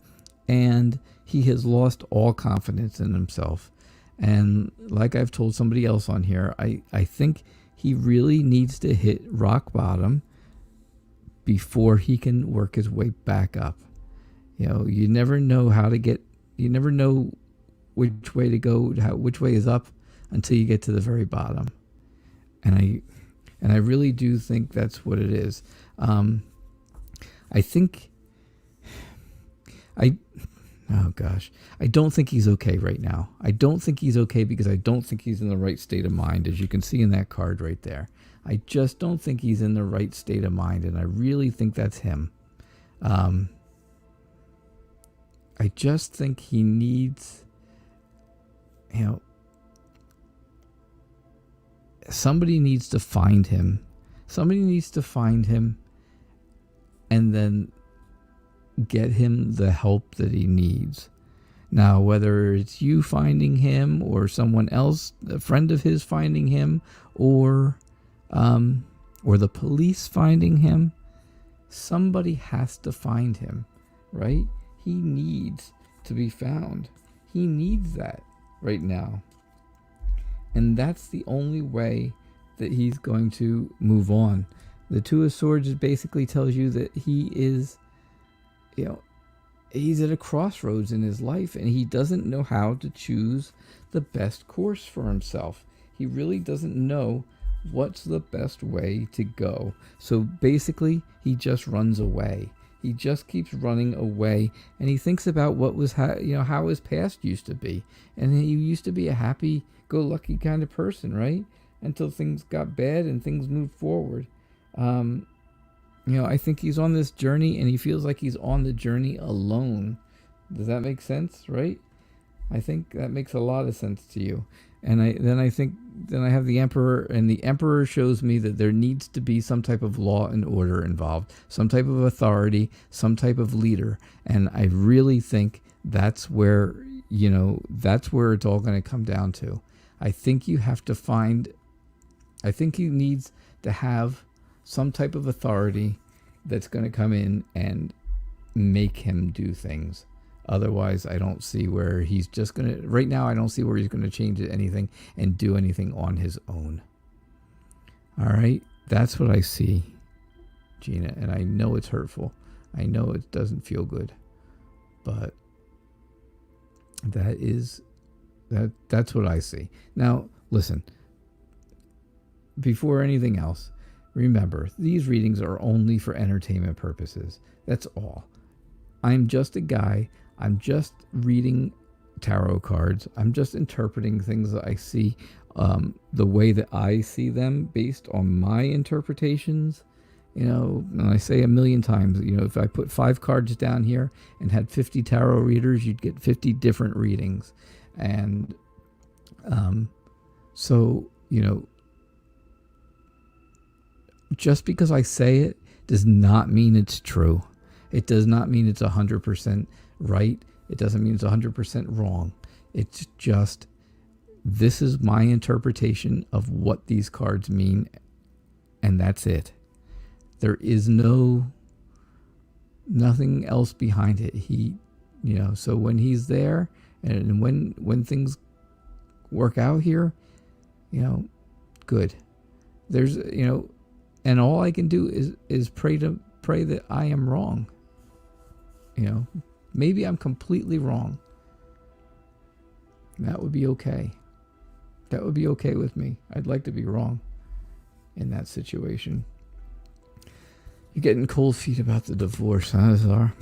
and he has lost all confidence in himself. And like I've told somebody else on here, I think he really needs to hit rock bottom before he can work his way back up. You never know you never know which way to go, which way is up, until you get to the very bottom. And I really do think that's what it is. I don't think he's okay right now. I don't think he's okay, because I don't think he's in the right state of mind, as you can see in that card right there. I just don't think he's in the right state of mind, and I really think that's him. I just think he needs, somebody needs to find him. Somebody needs to find him, and then get him the help that he needs. Now, whether it's you finding him, or someone else, a friend of his finding him, or the police finding him, somebody has to find him, right? He needs to be found. He needs that right now. And that's the only way that he's going to move on. The Two of Swords basically tells you that he is, he's at a crossroads in his life, and he doesn't know how to choose the best course for himself. He really doesn't know what's the best way to go. So basically, he just runs away. He just keeps running away, and he thinks about what was, how his past used to be. And he used to be a happy-go-lucky kind of person, right? Until things got bad and things moved forward. I think he's on this journey, and he feels like he's on the journey alone. Does that make sense, right? I think that makes a lot of sense to you. And then I have the Emperor, and the Emperor shows me that there needs to be some type of law and order involved, some type of authority, some type of leader. And I really think that's where, that's where it's all going to come down to. I think he needs to have some type of authority that's going to come in and make him do things. Otherwise, I don't see where he's just going to, right now, I don't see where he's going to change anything and do anything on his own. All right. That's what I see, Gina, and I know it's hurtful. I know it doesn't feel good, but that's what I see. Now, listen, before anything else, remember, these readings are only for entertainment purposes. That's all. I'm just a guy. I'm just reading tarot cards. I'm just interpreting things that I see the way that I see them based on my interpretations. And I say a million times, if I put 5 cards down here and had 50 tarot readers, you'd get 50 different readings. And so, just because I say it does not mean it's true. It does not mean it's 100% right. It doesn't mean it's 100% wrong. It's just, this is my interpretation of what these cards mean, and that's it. There is nothing else behind it. So when he's there, and when things work out here, good. There's, and all I can do is pray that I am wrong. Maybe I'm completely wrong. That would be okay. That would be okay with me. I'd like to be wrong in that situation. You're getting cold feet about the divorce, huh, Czar?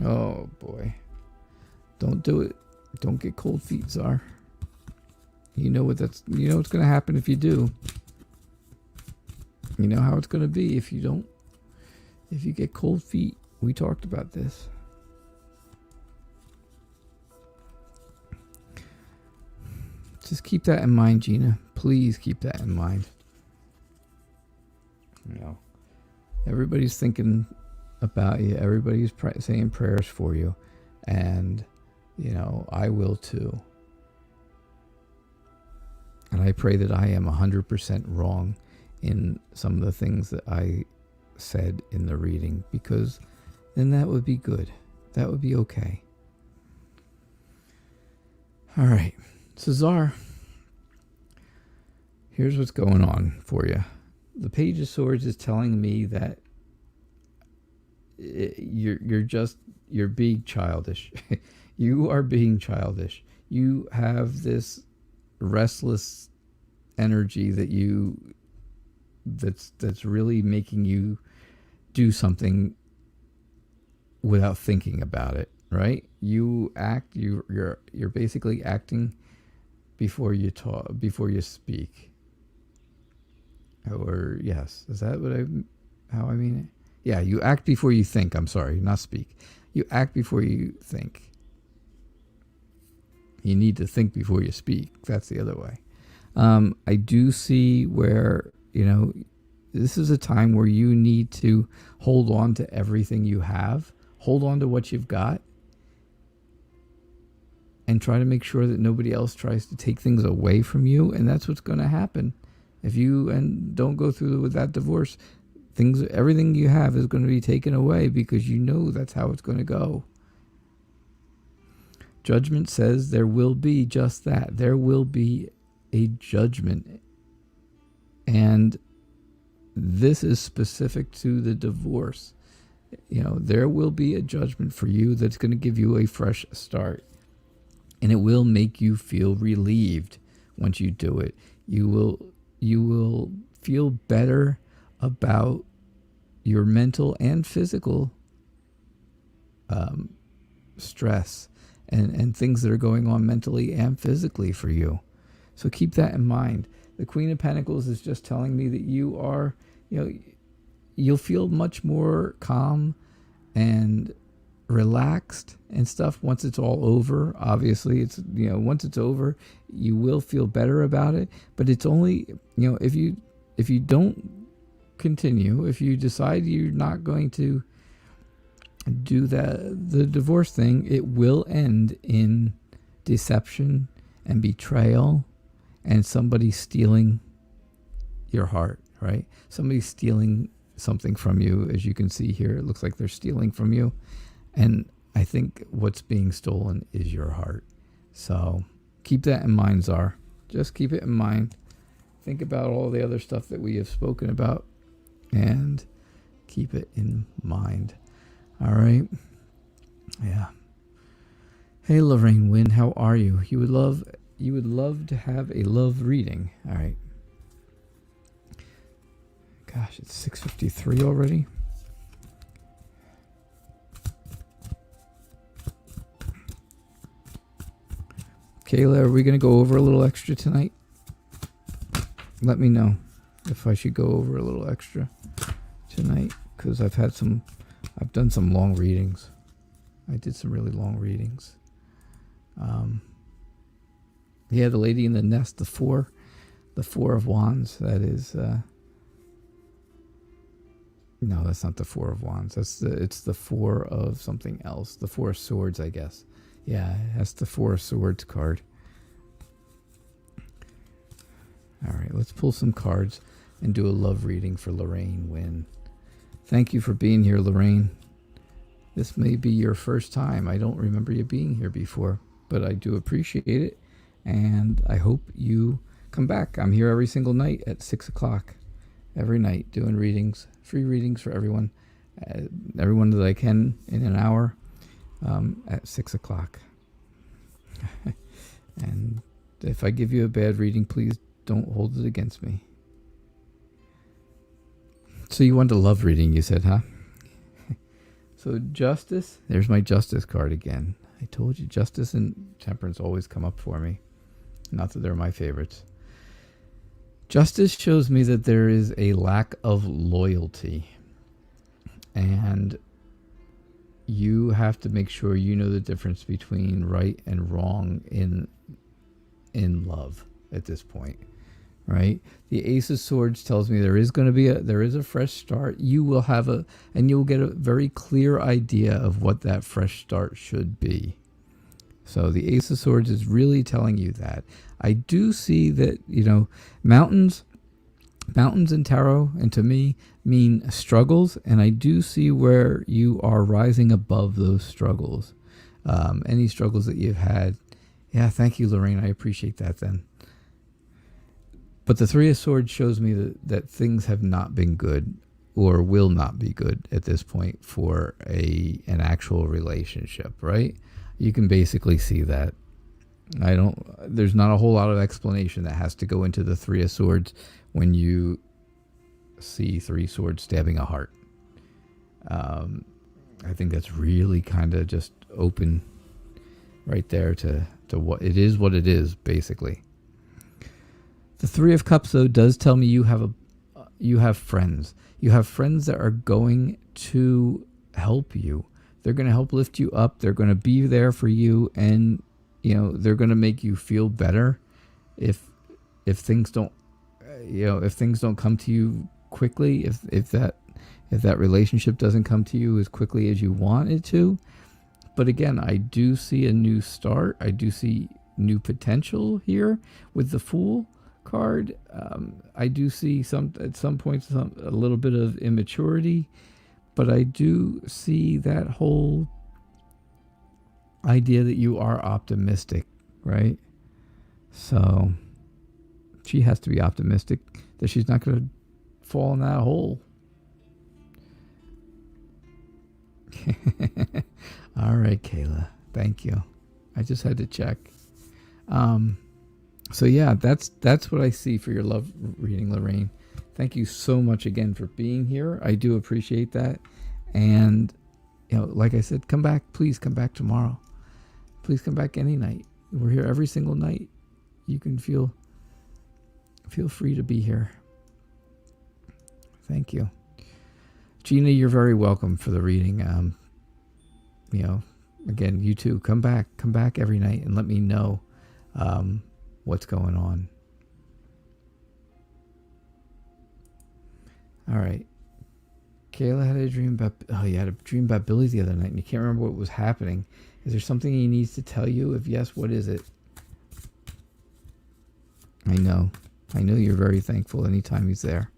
Oh, boy. Don't do it. Don't get cold feet, Czar. You know what's going to happen if you do. You know how it's going to be if you don't. If you get cold feet. We talked about this. Just keep that in mind, Gina. Please keep that in mind. Everybody's thinking about you. Everybody's saying prayers for you. And, I will too. And I pray that I am 100% wrong in some of the things that I said in the reading, because then that would be good. That would be okay. All right. Czar, here's what's going on for you. The Page of Swords is telling me that you're being childish. You are being childish. You have this restless energy that's really making you do something without thinking about it, right? You're basically acting before you talk, before you speak. Or yes, is that how I mean it? Yeah, you act before you think. I'm sorry, not speak. You act before you think. You need to think before you speak. That's the other way. I do see where, this is a time where you need to hold on to everything you have. Hold on to what you've got. And try to make sure that nobody else tries to take things away from you. And that's what's going to happen. If you don't go through with that divorce, everything you have is going to be taken away, because that's how it's going to go. Judgment says there will be just that. There will be a judgment. And this is specific to the divorce. There will be a judgment for you that's going to give you a fresh start. And it will make you feel relieved once you do it. You will feel better about your mental and physical stress and things that are going on mentally and physically for you. So keep that in mind. The Queen of Pentacles is just telling me that you are, you'll feel much more calm and relaxed and stuff once it's all over. Obviously, it's, once it's over, you will feel better about it. But it's only, if you don't continue, if you decide you're not going to do the divorce thing, it will end in deception and betrayal and somebody stealing your heart, right? Somebody stealing something from you. As you can see here, it looks like they're stealing from you. And I think what's being stolen is your heart. So keep that in mind, Czar. Just keep it in mind. think about all the other stuff that we have spoken about and keep it in mind. All right. Yeah. Hey, Lorraine Wynn, how are you? You would love to have a love reading. All right. Gosh, it's 6:53 already. Kayla, are we going to go over a little extra tonight? Let me know if I should go over a little extra tonight, because I've done some long readings. I did some really long readings. Yeah, the lady in the nest, the four of wands. That is, no, that's not the Four of Wands. It's the Four of something else. The Four of Swords, I guess. Yeah, that's the Four of Swords card. All right, let's pull some cards and do a love reading for Lorraine Wynn. Thank you for being here, Lorraine. This may be your first time. I don't remember you being here before, but I do appreciate it, and I hope you come back. I'm here every single night at 6 o'clock. Every night doing readings, free readings for everyone that I can in an hour at 6 o'clock. And if I give you a bad reading, please don't hold it against me. So you want a love reading, you said, huh? So Justice, there's my Justice card again. I told you, Justice and Temperance always come up for me. Not that they're my favorites. Justice shows me that there is a lack of loyalty. And you have to make sure you know the difference between right and wrong in love at this point, right? The Ace of Swords tells me there is a fresh start. You will you'll get a very clear idea of what that fresh start should be. So the Ace of Swords is really telling you that. I do see that, mountains in tarot, and to me, mean struggles, and I do see where you are rising above those struggles. Any struggles that you've had. Yeah, thank you, Lorraine. I appreciate that then. But the Three of Swords shows me that things have not been good or will not be good at this point for an actual relationship, right? You can basically see that. There's not a whole lot of explanation that has to go into the Three of Swords when you see three swords stabbing a heart. I think that's really kind of just open right there to what it is, basically. The Three of Cups, though, does tell me you have friends. You have friends that are going to help you. They're going to help lift you up. They're going to be there for you, and they're going to make you feel better if things don't come to you quickly, if that relationship doesn't come to you as quickly as you want it to. But again, I do see a new start. I do see new potential here with the Fool card. I do see at some points a little bit of immaturity, but I do see that whole idea that you are optimistic, right? So she has to be optimistic that she's not going to fall in that hole. All right, Kayla. Thank you. I just had to check. So yeah, that's what I see for your love reading, Lorraine. Thank you so much again for being here. I do appreciate that. And, like I said, come back. Please come back tomorrow. Please come back any night. We're here every single night. You can feel free to be here. Thank you. Gina, you're very welcome for the reading. Again, you too. Come back every night and let me know what's going on. All right. Kayla had a dream about... Oh, you had a dream about Billy the other night, and you can't remember what was happening. Is there something he needs to tell you? If yes, what is it? I know you're very thankful anytime he's there.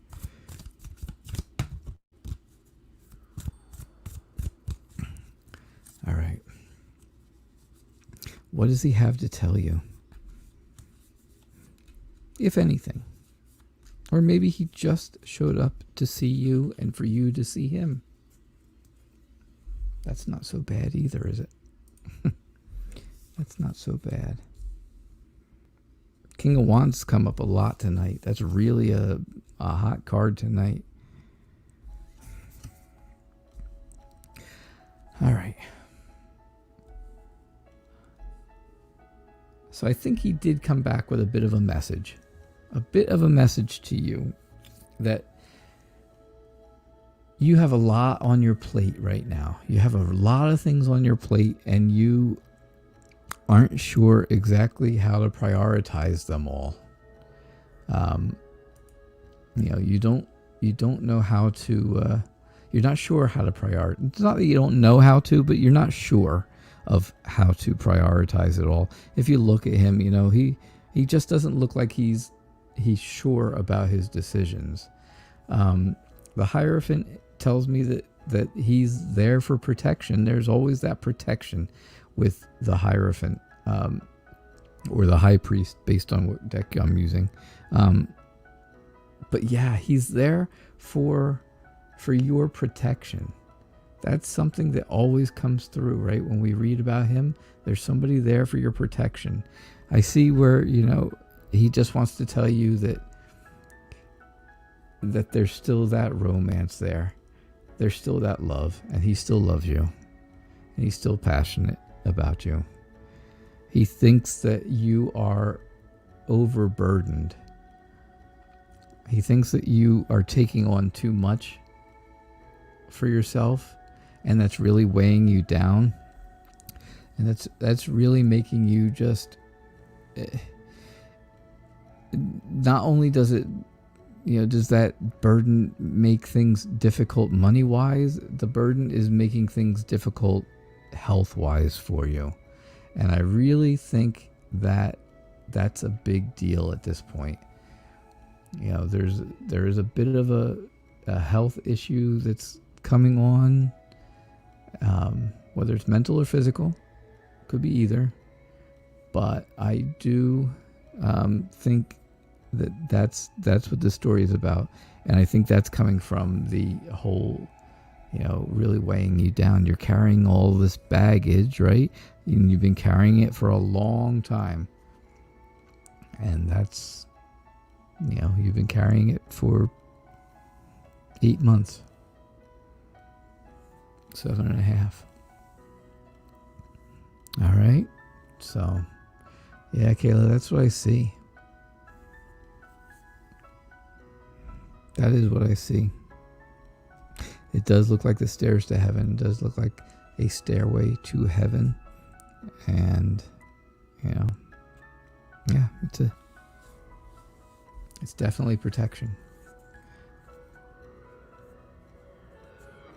All right. What does he have to tell you? If anything. Or maybe he just showed up to see you and for you to see him. That's not so bad either, is it? That's not so bad. King of Wands come up a lot tonight. That's really a hot card tonight. All right. So I think he did come back with a bit of a message. A bit of a message to you that you have a lot on your plate right now. You have a lot of things on your plate and you aren't sure exactly how to prioritize them all. You don't know how to, you're not sure how to prioritize. It's not that you don't know how to, but you're not sure of how to prioritize it all. If you look at him, he just doesn't look like he's sure about his decisions. The Hierophant tells me that he's there for protection. There's always that protection with the Hierophant, or the High Priest, based on what deck I'm using. But yeah, he's there for your protection. That's something that always comes through, right? When we read about him, there's somebody there for your protection. I see where, he just wants to tell you that there's still that romance there. There's still that love, and he still loves you. And he's still passionate about you. He thinks that you are overburdened. He thinks that you are taking on too much for yourself, and that's really weighing you down. And that's really making you just... Not only does it, does that burden make things difficult money-wise, the burden is making things difficult health-wise for you. And I really think that that's a big deal at this point. There is a bit of a health issue that's coming on, whether it's mental or physical, could be either. But I do think that's what the story is about, and I think that's coming from the whole, really weighing you down. You're carrying all this baggage, right? And you've been carrying it for a long time, and that's, you've been carrying it for 8 months, 7.5. All right, so yeah, Kayla, that's what I see. That is what I see. It does look like the stairs to heaven. It does look like a stairway to heaven. And, yeah, it's definitely protection.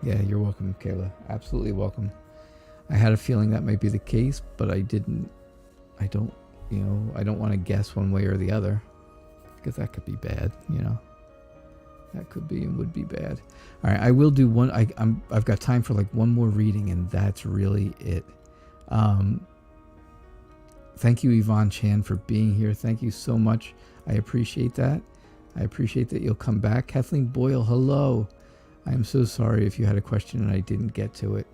Yeah, you're welcome, Kayla. Absolutely welcome. I had a feeling that might be the case, but I don't want to guess one way or the other, because that could be bad, That could be and would be bad. All right, I will do one. I've got time for like one more reading, and that's really it. Thank you, Yvonne Chan, for being here. Thank you so much. I appreciate that. I appreciate that you'll come back. Kathleen Boyle, hello. I am so sorry if you had a question and I didn't get to it.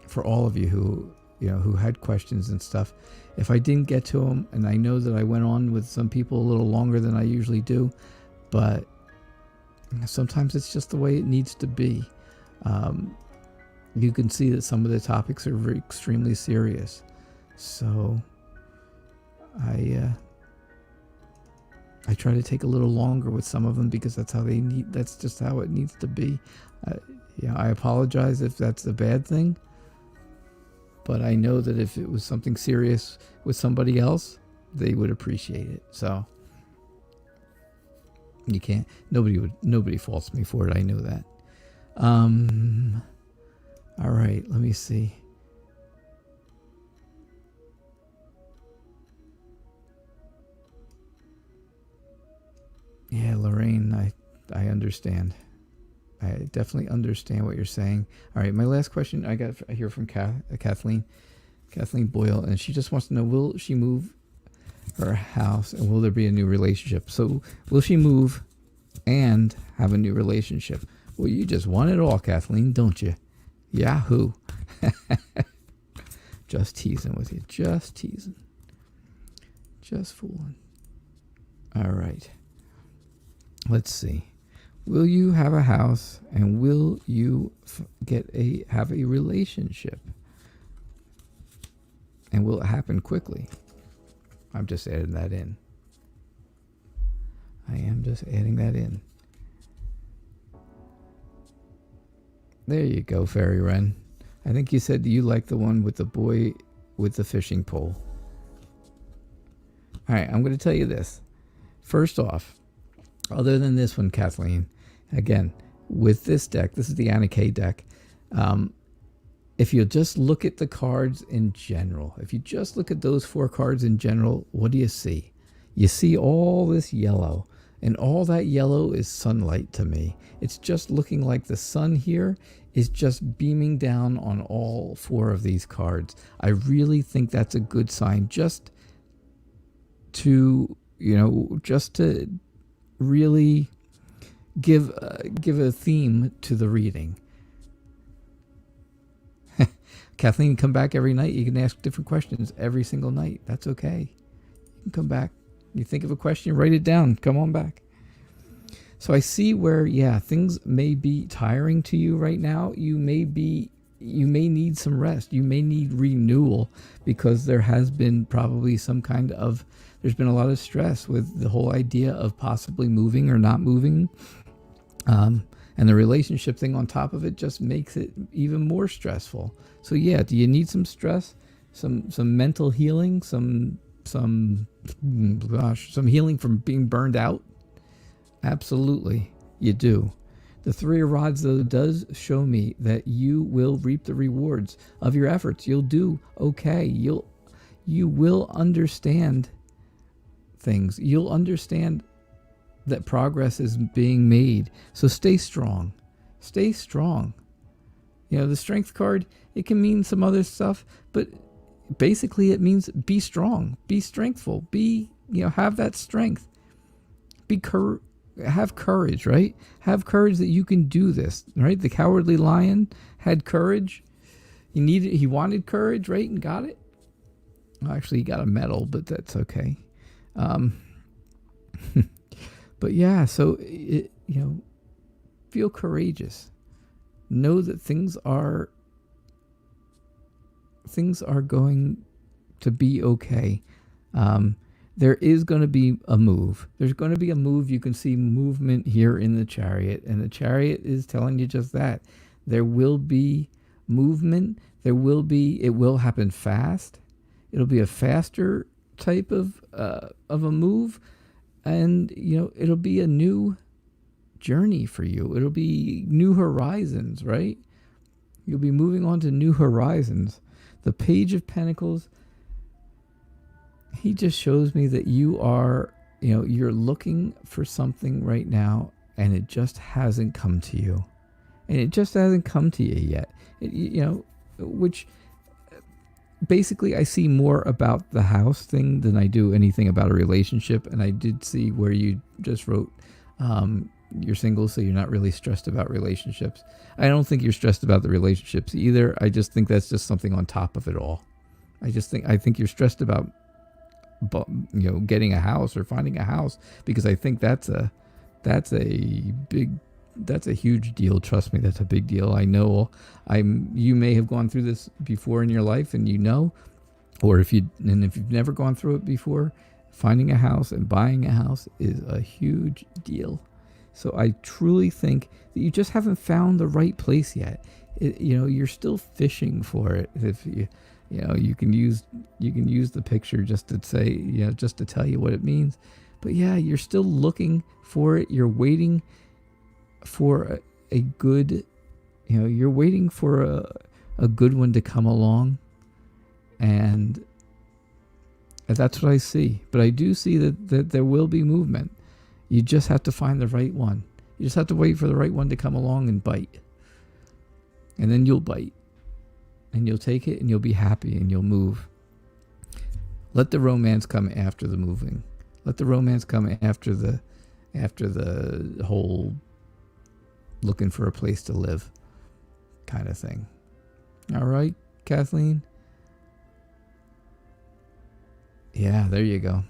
For all of you who had questions and stuff, if I didn't get to them, and I know that I went on with some people a little longer than I usually do, but sometimes it's just the way it needs to be. You can see that some of the topics are very extremely serious. So I try to take a little longer with some of them because that's just how it needs to be. I apologize if that's a bad thing, but I know that if it was something serious with somebody else, they would appreciate it. So you can't, nobody faults me for it. I know that. All right, let me see. Yeah, Lorraine, I understand. I definitely understand what you're saying. All right, my last question I got here from Kathleen Boyle, and she just wants to know, will she move her house, and will there be a new relationship? So will she move and have a new relationship? Well, you just want it all, Kathleen, don't you? Yahoo. Just teasing with you. Just teasing. Just fooling. All right. Let's see. Will you have a house, and will you have a relationship? And will it happen quickly? I'm just adding that in. I am just adding that in. There you go, Fairy Wren. I think you said you like the one with the boy with the fishing pole. All right, I'm going to tell you this. First off, other than this one, Kathleen, again, with this deck, this is the Anna K deck. If you just look at the cards in general, if you just look at those 4 cards in general, what do you see? You see all this yellow, and all that yellow is sunlight to me. It's just looking like the sun here is just beaming down on all 4 of these cards. I really think that's a good sign, just to really give a theme to the reading. Kathleen, come back every night. You can ask different questions every single night. That's okay. You can come back. You think of a question, write it down. Come on back. So I see where, things may be tiring to you right now. You may need some rest. You may need renewal, because there has been probably there's been a lot of stress with the whole idea of possibly moving or not moving. And the relationship thing on top of it just makes it even more stressful. So do you need some stress, some mental healing, some healing from being burned out? Absolutely, you do. The 3 of Rods, though, does show me that you will reap the rewards of your efforts. You'll do okay. You will understand things. You'll understand that progress is being made. So stay strong. Stay strong. The Strength card, it can mean some other stuff, but basically it means be strong, be strengthful, have that strength. Have courage, right? Have courage that you can do this, right? The Cowardly Lion had courage. He wanted courage, right? And got it. Well, actually, he got a medal, but that's okay. But so feel courageous. Know that things are going to be okay. There is going to be a move. There's going to be a move. You can see movement here in the Chariot, and the Chariot is telling you just that. There will be movement. It will happen fast. It'll be a faster type of a move, and it'll be a new journey for you. It'll be new horizons, right? You'll be moving on to new horizons. The Page of Pentacles, he just shows me that you are, you're looking for something right now, and it just hasn't come to you. And it just hasn't come to you yet. Which basically I see more about the house thing than I do anything about a relationship. And I did see where you just wrote, you're single, so you're not really stressed about relationships. I don't think you're stressed about the relationships either. I just think that's just something on top of it all. I think you're stressed about, getting a house or finding a house, because I think that's a huge deal. Trust me, that's a big deal. I know you may have gone through this before in your life, and or if you've never gone through it before, finding a house and buying a house is a huge deal. So I truly think that you just haven't found the right place yet. You're still fishing for it. If you can use the picture just to say, just to tell you what it means. But you're still looking for it. You're waiting for a good, you're waiting for a good one to come along. And that's what I see. But I do see that there will be movement. You just have to find the right one. You just have to wait for the right one to come along and bite. And then you'll bite. And you'll take it, and you'll be happy, and you'll move. Let the romance come after the moving. Let the romance come after the whole looking for a place to live kind of thing. All right, Kathleen? Yeah, there you go.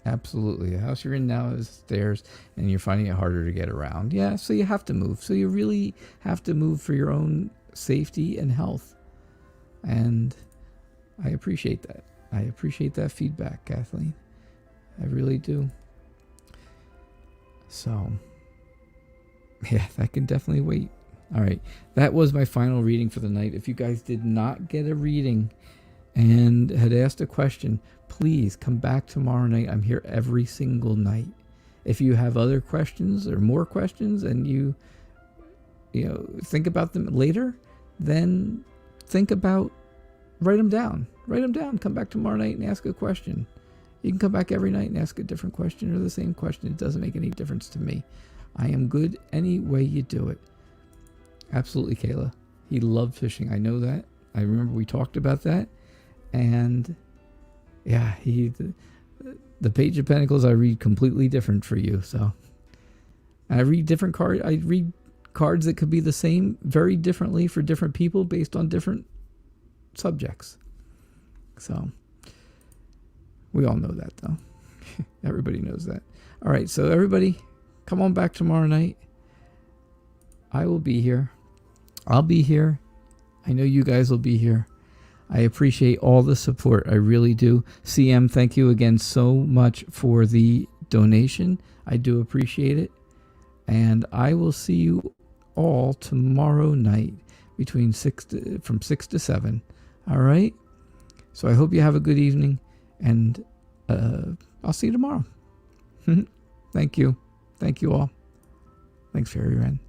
Absolutely. The house you're in now is stairs, and you're finding it harder to get around. Yeah, so you have to move. So you really have to move for your own safety and health. And I appreciate that. I appreciate that feedback, Kathleen. I really do. So, yeah, that can definitely wait. All right, that was my final reading for the night. If you guys did not get a reading and had asked a question, please come back tomorrow night. I'm here every single night. If you have other questions or more questions and you think about them later, then write them down. Write them down. Come back tomorrow night and ask a question. You can come back every night and ask a different question or the same question. It doesn't make any difference to me. I am good any way you do it. Absolutely, Kayla. He loved fishing. I know that. I remember we talked about that. And yeah, the Page of Pentacles I read completely different for you. So I read different cards. I read cards that could be the same very differently for different people based on different subjects. So we all know that, though. Everybody knows that. All right, so everybody, come on back tomorrow night. I will be here. I'll be here. I know you guys will be here. I appreciate all the support. I really do. CM, thank you again so much for the donation. I do appreciate it. And I will see you all tomorrow night from 6 to 7. All right? So I hope you have a good evening. And I'll see you tomorrow. Thank you. Thank you all. Thanks, Fairy Wren.